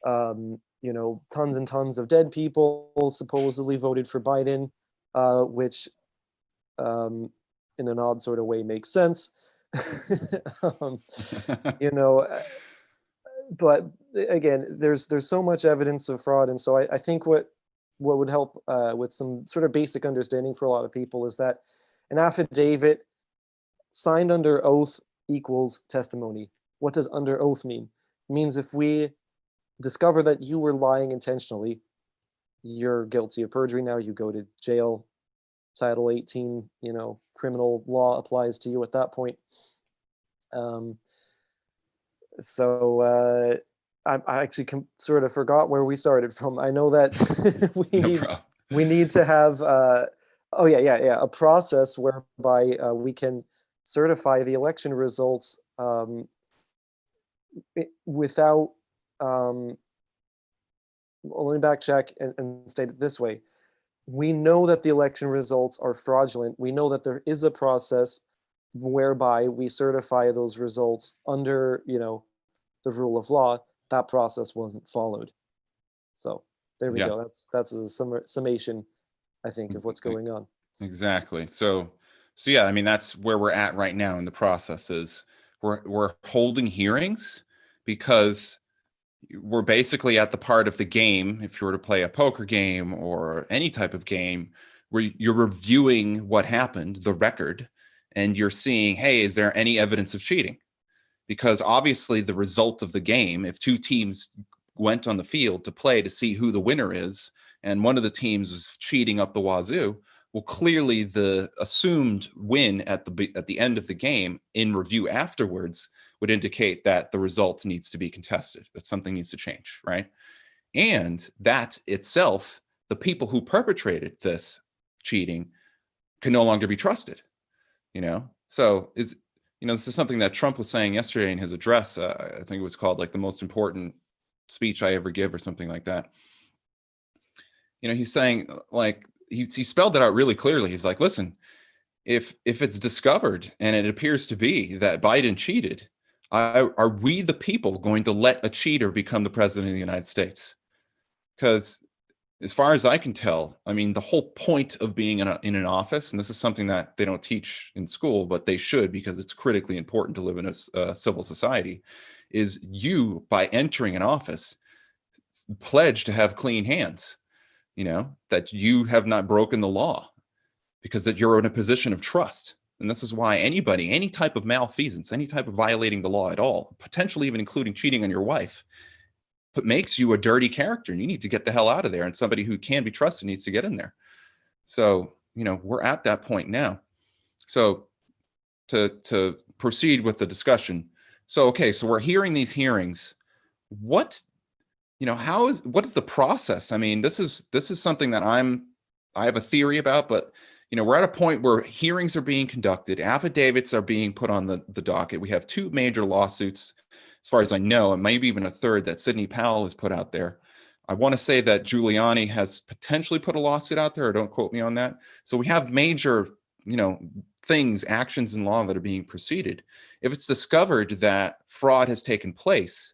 tons and tons of dead people supposedly voted for Biden, which in an odd sort of way makes sense. um, you know, uh, but again, there's so much evidence of fraud, and so I think what would help with some sort of basic understanding for a lot of people is that an affidavit signed under oath equals testimony. What does under oath mean? It means if we discover that you were lying intentionally, you're guilty of perjury. Now you go to jail. Title 18, criminal law applies to you at that point. Um, so I actually sort of forgot where we started from. I know that we need to have a process whereby we can certify the election results without. Let me backcheck and state it this way. We know that the election results are fraudulent. We know that there is a process whereby we certify those results under, the rule of law. That process wasn't followed. So there we go. That's a summation, I think, of what's going on. Exactly. So yeah, I mean, that's where we're at right now in the process. Is we're holding hearings because we're basically at the part of the game, if you were to play a poker game or any type of game, where you're reviewing what happened, the record, and you're seeing, hey, is there any evidence of cheating? Because obviously the result of the game, if two teams went on the field to play to see who the winner is, and one of the teams was cheating up the wazoo, well, clearly the assumed win at the end of the game in review afterwards would indicate that the result needs to be contested, that something needs to change, right? And that itself, the people who perpetrated this cheating can no longer be trusted, So this is something that Trump was saying yesterday in his address. I think it was called like the most important speech I ever give or something like that. He's saying like, he spelled it out really clearly. He's like, listen, if it's discovered and it appears to be that Biden cheated, are we the people going to let a cheater become the president of the United States? Because as far as I can tell, I mean, the whole point of being in an office, and this is something that they don't teach in school, but they should, because it's critically important to live in a civil society, is you, by entering an office, pledge to have clean hands, that you have not broken the law, because that you're in a position of trust. And this is why anybody, any type of malfeasance, any type of violating the law at all, potentially even including cheating on your wife, but makes you a dirty character, and you need to get the hell out of there. And somebody who can be trusted needs to get in there. So, we're at that point now. So to proceed with the discussion. So, okay, so we're hearing these hearings. What, what is the process? I mean, this is something that I have a theory about, but we're at a point where hearings are being conducted, affidavits are being put on the docket. We have two major lawsuits, as far as I know, and maybe even a third that Sidney Powell has put out there. I want to say that Giuliani has potentially put a lawsuit out there, or don't quote me on that. So we have major, things, actions in law that are being proceeded. If it's discovered that fraud has taken place,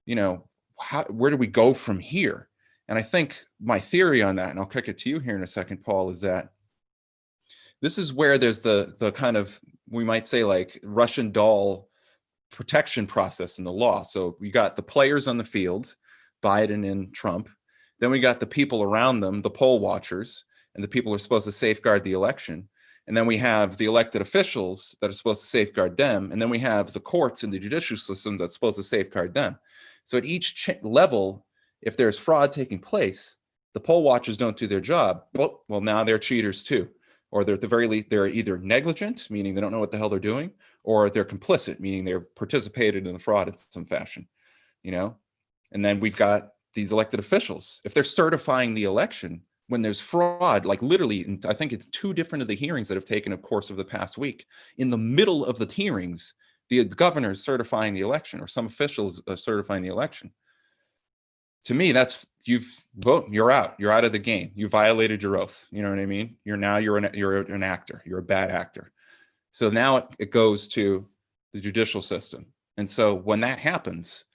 where do we go from here? And I think my theory on that, and I'll kick it to you here in a second, Paul, is that this is where there's the kind of, we might say, like Russian doll protection process in the law. So we got the players on the field, Biden and Trump. Then we got the people around them, the poll watchers, and the people who are supposed to safeguard the election. And then we have the elected officials that are supposed to safeguard them. And then we have the courts and the judicial system that's supposed to safeguard them. So at each level, if there's fraud taking place, the poll watchers don't do their job. Well, now they're cheaters too. Or they're at the very least, they're either negligent, meaning they don't know what the hell they're doing, or they're complicit, meaning they've participated in the fraud in some fashion, And then we've got these elected officials. If they're certifying the election when there's fraud, like literally, I think it's two different of the hearings that have taken a course of the past week. In the middle of the hearings, the governor is certifying the election, or some officials are certifying the election. To me, that's you're out. You're out of the game. You violated your oath. You know what I mean? You're an actor. You're a bad actor. So now it goes to the judicial system. And so when that happens,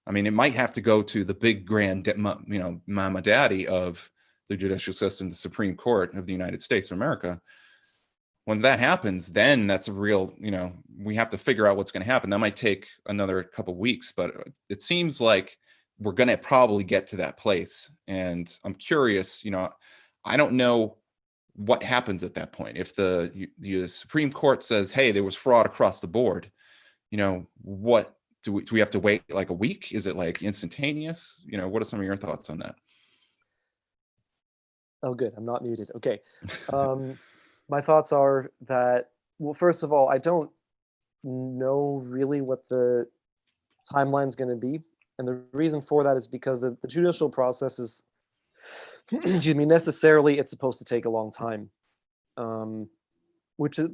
I mean, it might have to go to the big grand, mama daddy of the judicial system, the Supreme Court of the United States of America. When that happens, then that's a real, we have to figure out what's going to happen. That might take another couple of weeks, but it seems like we're going to probably get to that place. And I'm curious, I don't know what happens at that point. If the Supreme Court says, hey, there was fraud across the board, what do we have to wait like a week? Is it like instantaneous? What are some of your thoughts on that? Oh, good. I'm not muted. Okay. My thoughts are that, well, first of all, I don't know really what the timeline is going to be. And the reason for that is because the judicial process is, excuse me, necessarily it's supposed to take a long time, which is,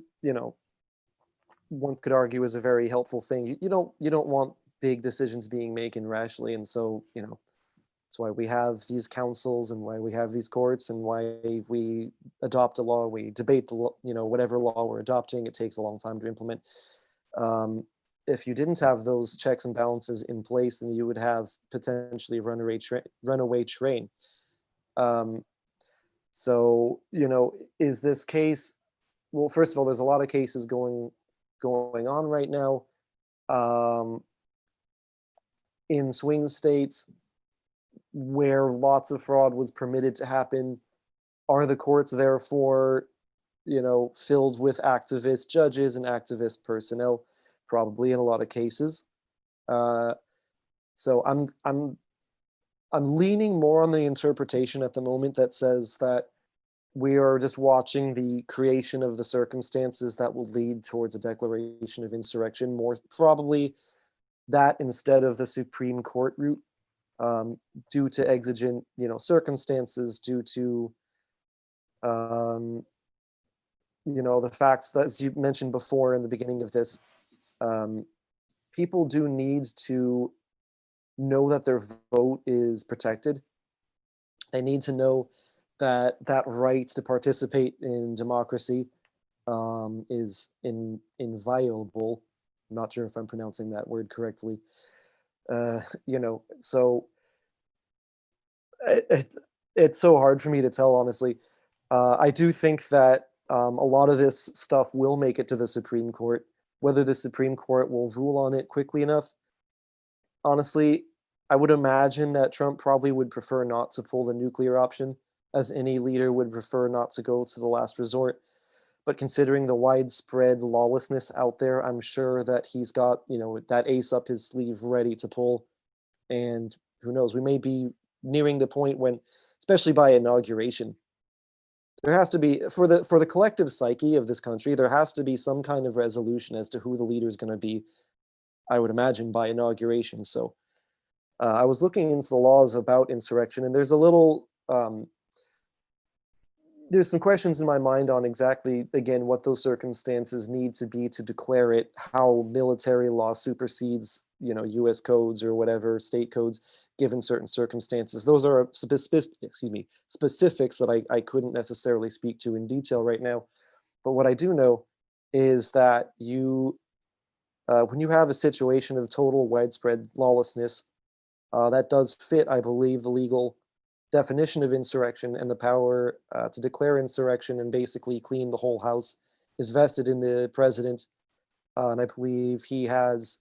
one could argue is a very helpful thing. You don't want big decisions being made rashly, and so that's why we have these councils and why we have these courts and why we adopt a law. We debate the whatever law we're adopting. It takes a long time to implement. If you didn't have those checks and balances in place, then you would have potentially runaway train. So is this case? Well, first of all, there's a lot of cases going on right now in swing states where lots of fraud was permitted to happen. Are the courts therefore, filled with activist judges and activist personnel? Probably in a lot of cases. So I'm leaning more on the interpretation at the moment that says that we are just watching the creation of the circumstances that will lead towards a declaration of insurrection, more probably that instead of the Supreme Court route, due to exigent, circumstances, due to, the facts that, as you mentioned before in the beginning of this, people do need to know that their vote is protected. They need to know that right to participate in democracy is inviolable. I'm not sure if I'm pronouncing that word correctly. So it's so hard for me to tell, honestly. I do think that a lot of this stuff will make it to the Supreme Court. Whether the Supreme Court will rule on it quickly enough, honestly, I would imagine that Trump probably would prefer not to pull the nuclear option, as any leader would prefer not to go to the last resort. But considering the widespread lawlessness out there, I'm sure that he's got, that ace up his sleeve ready to pull. And who knows, we may be nearing the point when, especially by inauguration, there has to be, for the collective psyche of this country, there has to be some kind of resolution as to who the leader is going to be, I would imagine, by inauguration. So I was looking into the laws about insurrection, and there's some questions in my mind on exactly, again, what those circumstances need to be to declare it, how military law supersedes, U.S. codes or whatever, state codes, given certain circumstances. Those are specifics that I couldn't necessarily speak to in detail right now. But what I do know is that when you have a situation of total widespread lawlessness, that does fit, I believe, the legal definition of insurrection, and the power to declare insurrection and basically clean the whole house is vested in the president. And I believe he has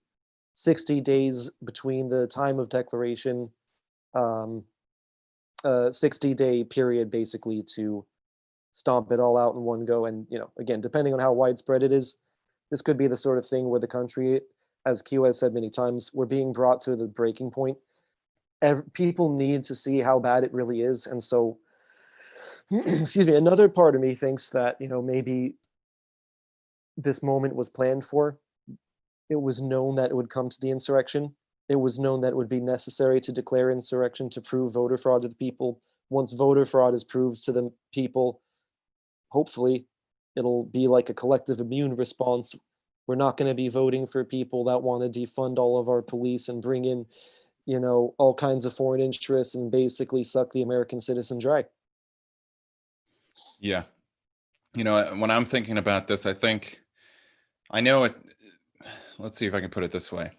60 days between the time of declaration, 60-day period basically to stomp it all out in one go. And, again, depending on how widespread it is, this could be the sort of thing where the country, as Q has said many times, we're being brought to the breaking point. People need to see how bad it really is. And so, excuse me, another part of me thinks that, maybe this moment was planned for. It was known that it would come to the insurrection. It was known that it would be necessary to declare insurrection to prove voter fraud to the people. Once voter fraud is proved to the people, hopefully it'll be like a collective immune response. We're not going to be voting for people that want to defund all of our police and bring in, all kinds of foreign interests and basically suck the American citizen dry. Yeah. When I'm thinking about this, I know it. Let's see if I can put it this way.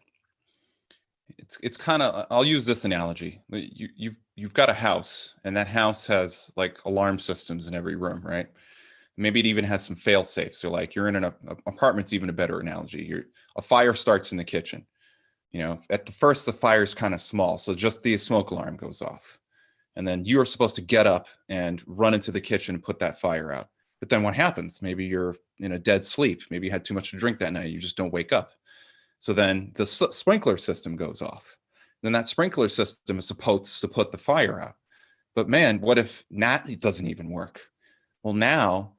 It's kind of, I'll use this analogy. You've got a house, and that house has like alarm systems in every room, right? Maybe it even has some fail safes. So like you're in an apartment's even a better analogy. A fire starts in the kitchen. At the first, the fire's kind of small, so just the smoke alarm goes off. And then you are supposed to get up and run into the kitchen and put that fire out. But then what happens? Maybe you're in a dead sleep. Maybe you had too much to drink that night. You just don't wake up. So then the sprinkler system goes off. Then that sprinkler system is supposed to put the fire out. But man, what if it doesn't even work? Well, now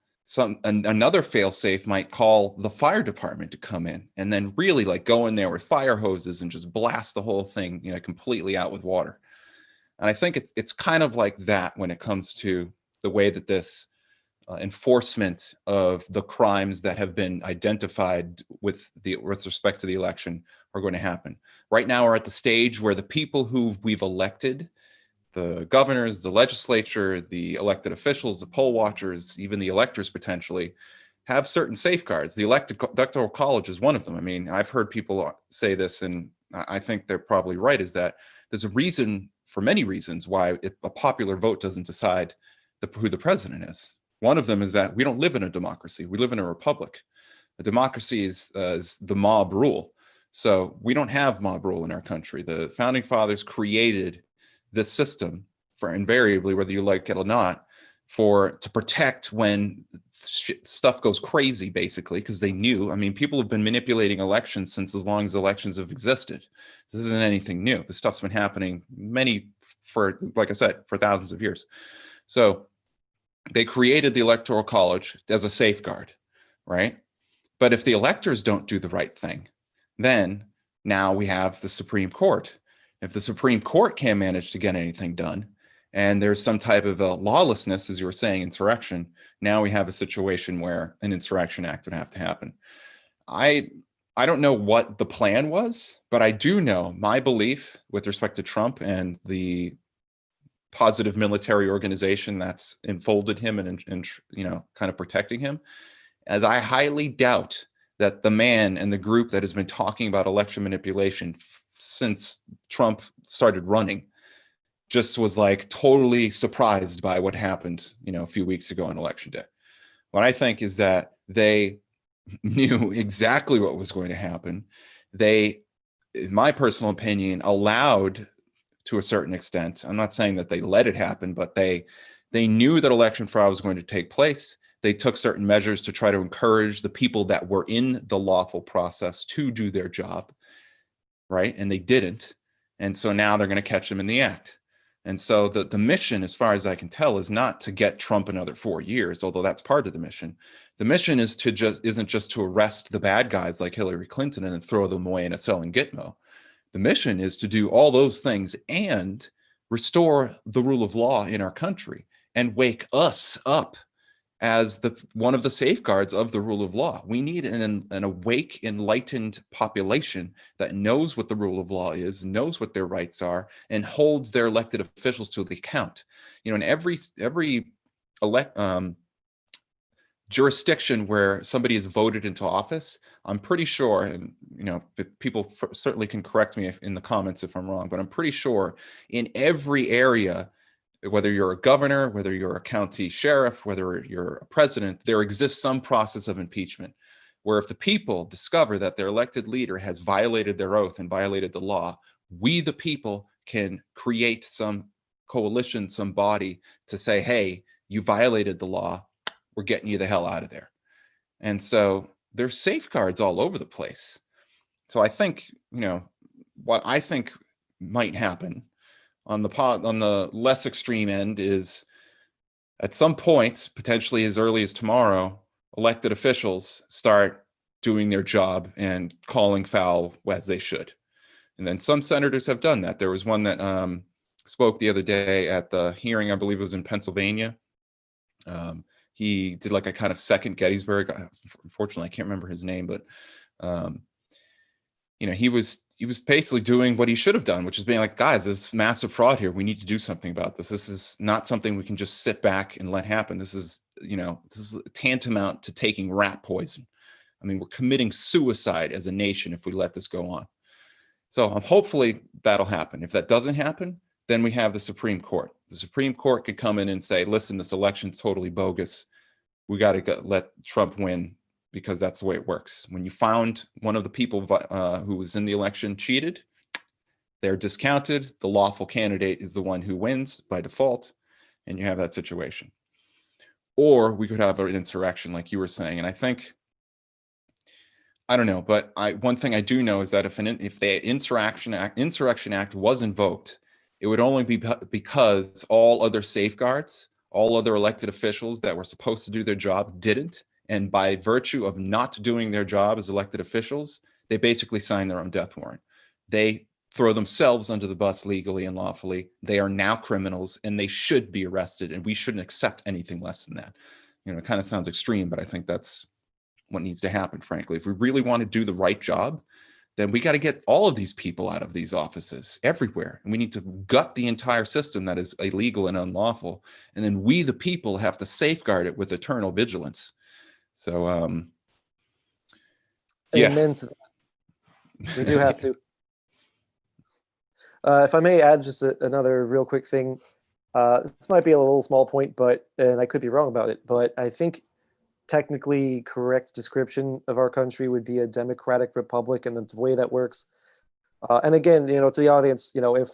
another fail-safe might call the fire department to come in and then really like go in there with fire hoses and just blast the whole thing, completely out with water. And I think it's kind of like that when it comes to the way that this enforcement of the crimes that have been identified with respect to the election are going to happen. Right now, we're at the stage where the people who we've elected, the governors, the legislature, the elected officials, the poll watchers, even the electors potentially, have certain safeguards. The electoral college is one of them. I mean, I've heard people say this, and I think they're probably right, is that there's a reason, for many reasons, why a popular vote doesn't decide who the president is. One of them is that we don't live in a democracy. We live in a republic. A democracy is the mob rule. So we don't have mob rule in our country. The founding fathers created this system for invariably, whether you like it or not, to protect when stuff goes crazy, basically, because they knew. I mean, people have been manipulating elections since as long as elections have existed. This isn't anything new. This stuff's been happening like I said, for thousands of years. So they created the Electoral College as a safeguard, right? But if the electors don't do the right thing, then now we have the Supreme Court. If the Supreme Court can't manage to get anything done, and there's some type of a lawlessness, as you were saying, insurrection, now we have a situation where an insurrection act would have to happen. I don't know what the plan was, but I do know my belief with respect to Trump and the positive military organization that's enfolded him and kind of protecting him, as I highly doubt that the man and the group that has been talking about election manipulation since Trump started running just was like totally surprised by what happened, a few weeks ago on election day. What I think is that they knew exactly what was going to happen. They, in my personal opinion, allowed, to a certain extent, I'm not saying that they let it happen, but they knew that election fraud was going to take place. They took certain measures to try to encourage the people that were in the lawful process to do their job, right? And they didn't. And so now they're going to catch them in the act. And so the mission, as far as I can tell, is not to get Trump another 4 years, although that's part of the mission. The mission is to isn't just to arrest the bad guys like Hillary Clinton and then throw them away in a cell in Gitmo. The mission is to do all those things and restore the rule of law in our country and wake us up as one of the safeguards of the rule of law. We need an awake, enlightened population that knows what the rule of law is, knows what their rights are, and holds their elected officials to the account. In every jurisdiction where somebody is voted into office, I'm pretty sure, and people certainly can correct me in the comments if I'm wrong, but I'm pretty sure in every area, whether you're a governor, whether you're a county sheriff, whether you're a president, there exists some process of impeachment where if the people discover that their elected leader has violated their oath and violated the law, we, the people, can create some coalition, some body to say, hey, you violated the law. We're getting you the hell out of there. And so there's safeguards all over the place. So I think, what I think might happen on the less extreme end is at some point, potentially as early as tomorrow, elected officials start doing their job and calling foul as they should. And then some senators have done that. There was one that spoke the other day at the hearing, I believe it was in Pennsylvania. He did like a kind of second Gettysburg. Unfortunately, I can't remember his name, but he was basically doing what he should have done, which is being like, guys, there's massive fraud here. We need to do something about this. This is not something we can just sit back and let happen. This is tantamount to taking rat poison. I mean, we're committing suicide as a nation if we let this go on. So hopefully that'll happen. If that doesn't happen, then we have the Supreme Court. The Supreme Court could come in and say, listen, this election's totally bogus. We got to let Trump win, because that's the way it works. When you found one of the people who was in the election cheated, they're discounted. The lawful candidate is the one who wins by default, and you have that situation. Or we could have an insurrection, like you were saying. And I don't know, but one thing I do know is that if the Insurrection Act was invoked, it would only be because all other safeguards, all other elected officials that were supposed to do their job didn't. And by virtue of not doing their job as elected officials, they basically sign their own death warrant. They throw themselves under the bus legally and lawfully. They are now criminals and they should be arrested, and we shouldn't accept anything less than that. It kind of sounds extreme, but I think that's what needs to happen, frankly. If we really want to do the right job, then we got to get all of these people out of these offices everywhere. And we need to gut the entire system that is illegal and unlawful. And then we, the people, have to safeguard it with eternal vigilance. So, Amen to that. We do have to. If I may add just another real quick thing, this might be a little small point, and I could be wrong about it, but I think technically correct description of our country would be a democratic republic, and the way that works. And again, to the audience, if,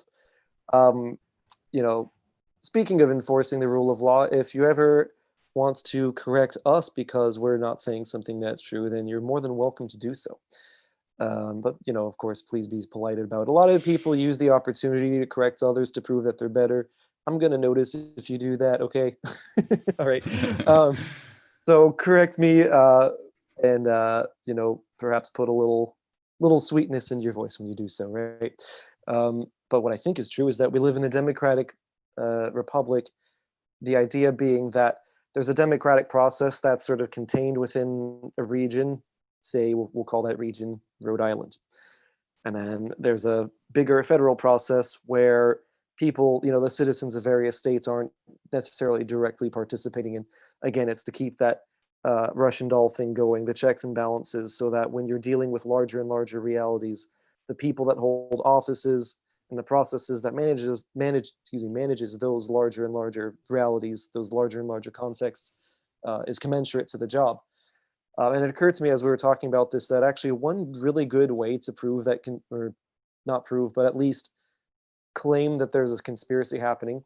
speaking of enforcing the rule of law, if you ever want to correct us because we're not saying something that's true, then you're more than welcome to do so. But, of course, please be polite about it. A lot of people use the opportunity to correct others to prove that they're better. I'm going to notice if you do that, okay? All right. So correct me and, perhaps put a little sweetness in your voice when you do so, right? But what I think is true is that we live in a democratic republic, the idea being that there's a democratic process that's sort of contained within a region. Say, we'll call that region Rhode Island. And then there's a bigger federal process where people, the citizens of various states aren't necessarily directly participating in. Again, it's to keep that Russian doll thing going, the checks and balances, so that when you're dealing with larger and larger realities, the people that hold offices and the processes that manages those larger and larger realities, those larger and larger contexts, is commensurate to the job. And it occurred to me as we were talking about this that actually one really good way to prove that or not prove, but at least claim that there's a conspiracy happening,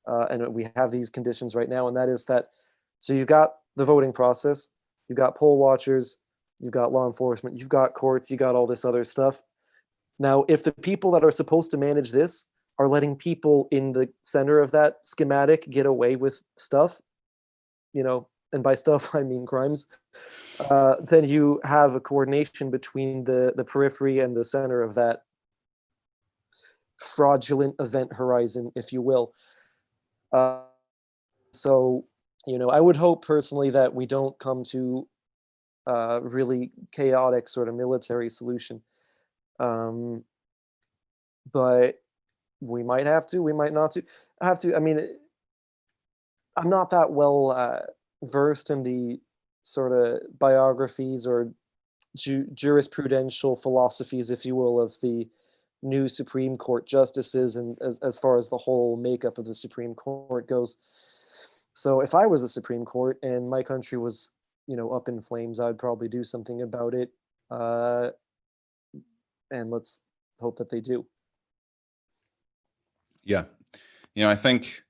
and we have these conditions right now, and that is that, so you've got the voting process. You've got poll watchers, you've got law enforcement, you've got courts, you got all this other stuff. Now, if the people that are supposed to manage this are letting people in the center of that schematic get away with stuff, and by stuff I mean crimes, then you have a coordination between the periphery and the center of that fraudulent event horizon, if you will. Uh, so, I would hope personally that we don't come to a really chaotic sort of military solution. Um, but we might have to, we might not to have to. I mean, I'm not that well versed in the sort of biographies or jurisprudential philosophies, if you will, of the new Supreme Court justices, and as far as the whole makeup of the Supreme Court goes. So if I was the Supreme Court and my country was, up in flames, I'd probably do something about it. Uh, and let's hope that they do. Yeah. I think,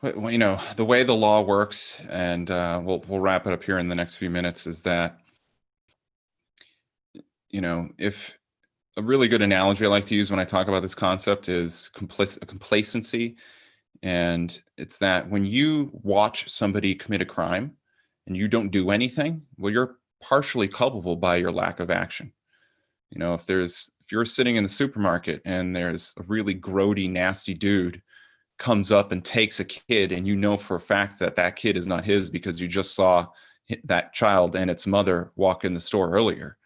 well, the way the law works, and we'll wrap it up here in the next few minutes, is that, if a really good analogy I like to use when I talk about this concept is complacency. And it's that when you watch somebody commit a crime and you don't do anything, well, you're partially culpable by your lack of action. If you're sitting in the supermarket and there's a really grody, nasty dude comes up and takes a kid, and you know for a fact that that kid is not his because you just saw that child and its mother walk in the store earlier,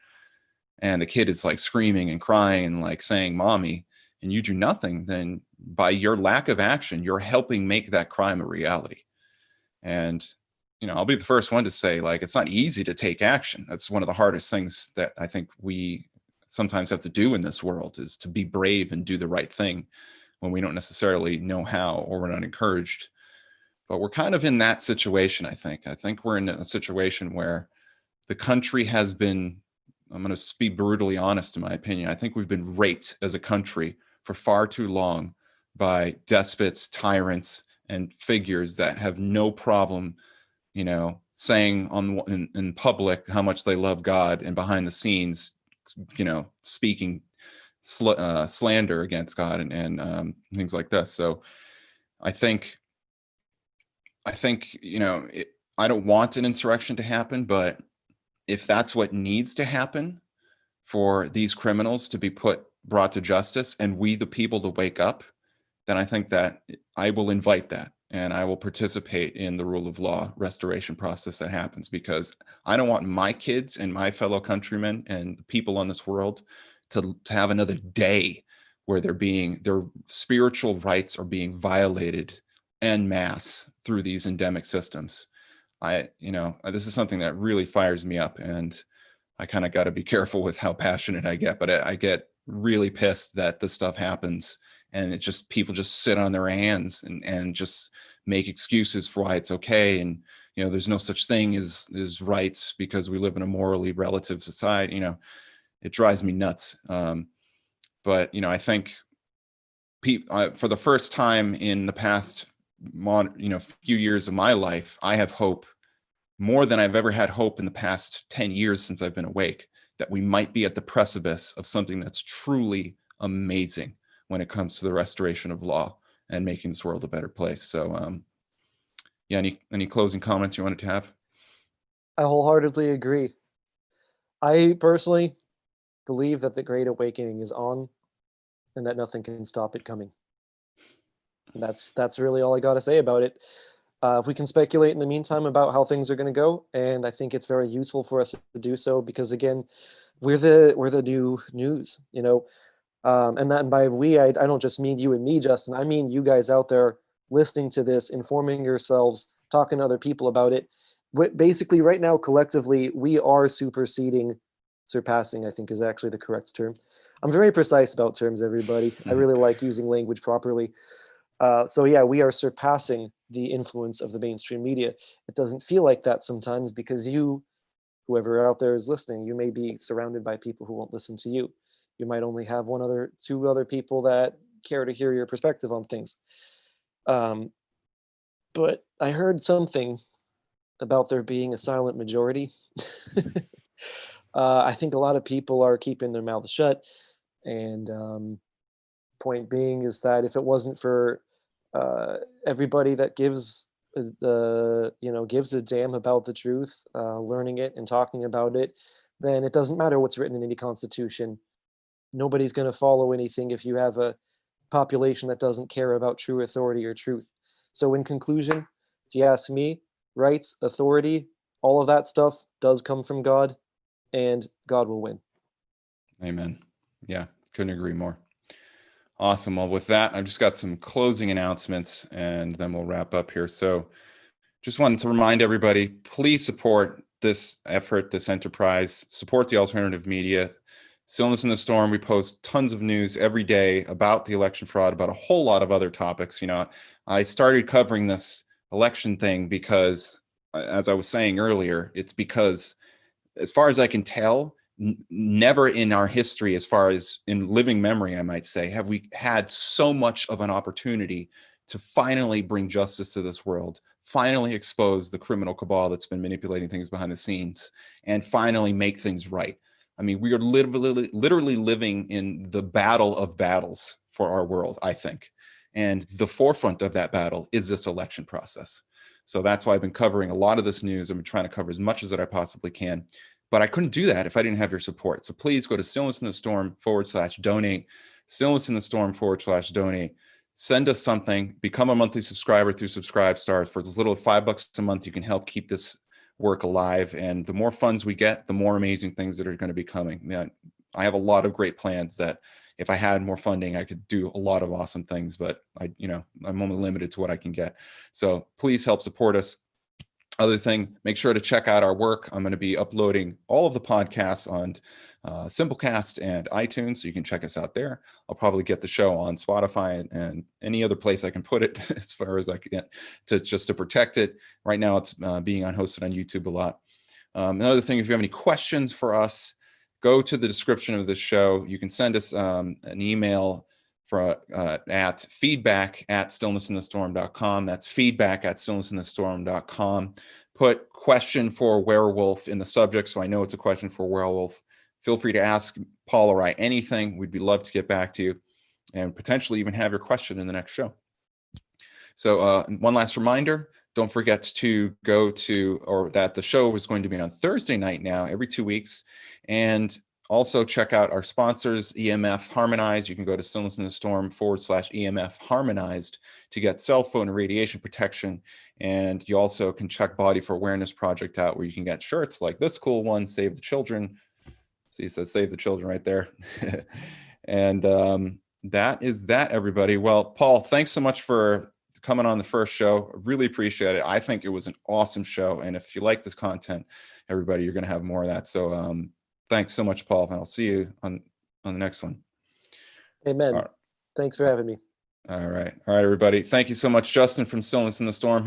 and the kid is like screaming and crying and like saying mommy, and you do nothing, then by your lack of action you're helping make that crime a reality. And I'll be the first one to say, like, it's not easy to take action. That's one of the hardest things that I think we sometimes have to do in this world, is to be brave and do the right thing when we don't necessarily know how, or we're not encouraged. But we're kind of in that situation. I think we're in a situation where the country has been, I'm going to be brutally honest, in my opinion, I think we've been raped as a country for far too long by despots, tyrants, and figures that have no problem, saying in public how much they love God, and behind the scenes, speaking slander against God, and things like this. So I think, I don't want an insurrection to happen, but if that's what needs to happen for these criminals to be brought to justice, and we the people to wake up, then I think that I will invite that, and I will participate in the rule of law restoration process that happens, because I don't want my kids and my fellow countrymen and the people on this world to have another day where their spiritual rights are being violated en masse through these endemic systems. This is something that really fires me up, and I kind of got to be careful with how passionate I get, but I get really pissed that this stuff happens, and people just sit on their hands and just make excuses for why it's okay. And, there's no such thing as rights because we live in a morally relative society. It drives me nuts. But, I think for the first time in the past, few years of my life, I have hope more than I've ever had hope in the past 10 years since I've been awake, that we might be at the precipice of something that's truly amazing when it comes to the restoration of law and making this world a better place. So, yeah, any closing comments you wanted to have? I wholeheartedly agree. I personally believe that the Great Awakening is on, and that nothing can stop it coming. And that's really all I got to say about it. We can speculate in the meantime about how things are going to go, and I think it's very useful for us to do so because, again, we're the new news, and by we, I don't just mean you and me, Justin. I mean you guys out there listening to this, informing yourselves, talking to other people about it. Basically, right now, collectively, we are surpassing, I think is actually the correct term. I'm very precise about terms, everybody. I really like using language properly. So yeah, we are surpassing the influence of the mainstream media. It doesn't feel like that sometimes because whoever out there is listening, you may be surrounded by people who won't listen to you. You might only have two other people that care to hear your perspective on things. Um, but I heard something about there being a silent majority. I think a lot of people are keeping their mouths shut, and point being is that if it wasn't for everybody that gives gives a damn about the truth, learning it and talking about it, then it doesn't matter what's written in any constitution. Nobody's going to follow anything if you have a population that doesn't care about true authority or truth. So, in conclusion, if you ask me, rights, authority, all of that stuff does come from God, and God will win. Amen. Yeah, couldn't agree more. Awesome. Well, with that, I've just got some closing announcements and then we'll wrap up here. So just wanted to remind everybody, please support this effort, this enterprise, support the alternative media. Stillness in the Storm, we post tons of news every day about the election fraud, about a whole lot of other topics. I started covering this election thing because, as I was saying earlier, it's because, as far as I can tell, never in our history, as far as in living memory, I might say, have we had so much of an opportunity to finally bring justice to this world, finally expose the criminal cabal that's been manipulating things behind the scenes, and finally make things right. I mean, we are literally living in the battle of battles for our world, I think. And the forefront of that battle is this election process. So that's why I've been covering a lot of this news. I've been trying to cover as much as that I possibly can. But I couldn't do that if I didn't have your support. So please go to stillnessinthestorm/donate, stillnessinthestorm/donate. Send us something, become a monthly subscriber through Subscribestar. For as little as $5 a month, you can help keep this work alive. And the more funds we get, the more amazing things that are going to be coming. I have a lot of great plans that if I had more funding, I could do a lot of awesome things, but I'm only limited to what I can get. So please help support us. Other thing, make sure to check out our work. I'm going to be uploading all of the podcasts on Simplecast and iTunes, so you can check us out there. I'll probably get the show on Spotify and any other place I can put it as far as I can get to protect it. Right now, it's being hosted on YouTube a lot. Another thing, if you have any questions for us, go to the description of this show. You can send us an email at feedback@stillnessinthestorm.com. That's feedback@stillnessinthestorm.com. Put question for werewolf in the subject so I know it's a question for werewolf. Feel free to ask Paul or I anything. We'd be love to get back to you and potentially even have your question in the next show. So one last reminder, don't forget to that the show is going to be on Thursday night now, every 2 weeks. And also check out our sponsors, EMF Harmonized. You can go to stillnessinthestorm/EMF Harmonized to get cell phone and radiation protection. And you also can check Body for Awareness Project out, where you can get shirts like this cool one, Save the Children. See, it says Save the Children right there. And that is that, everybody. Well, Paul, thanks so much for coming on the first show. I really appreciate it. I think it was an awesome show. And if you like this content, everybody, you're going to have more of that. So thanks so much, Paul, and I'll see you on the next one. Amen. Thanks for having me. All right, everybody. Thank you so much, Justin from Stillness in the Storm.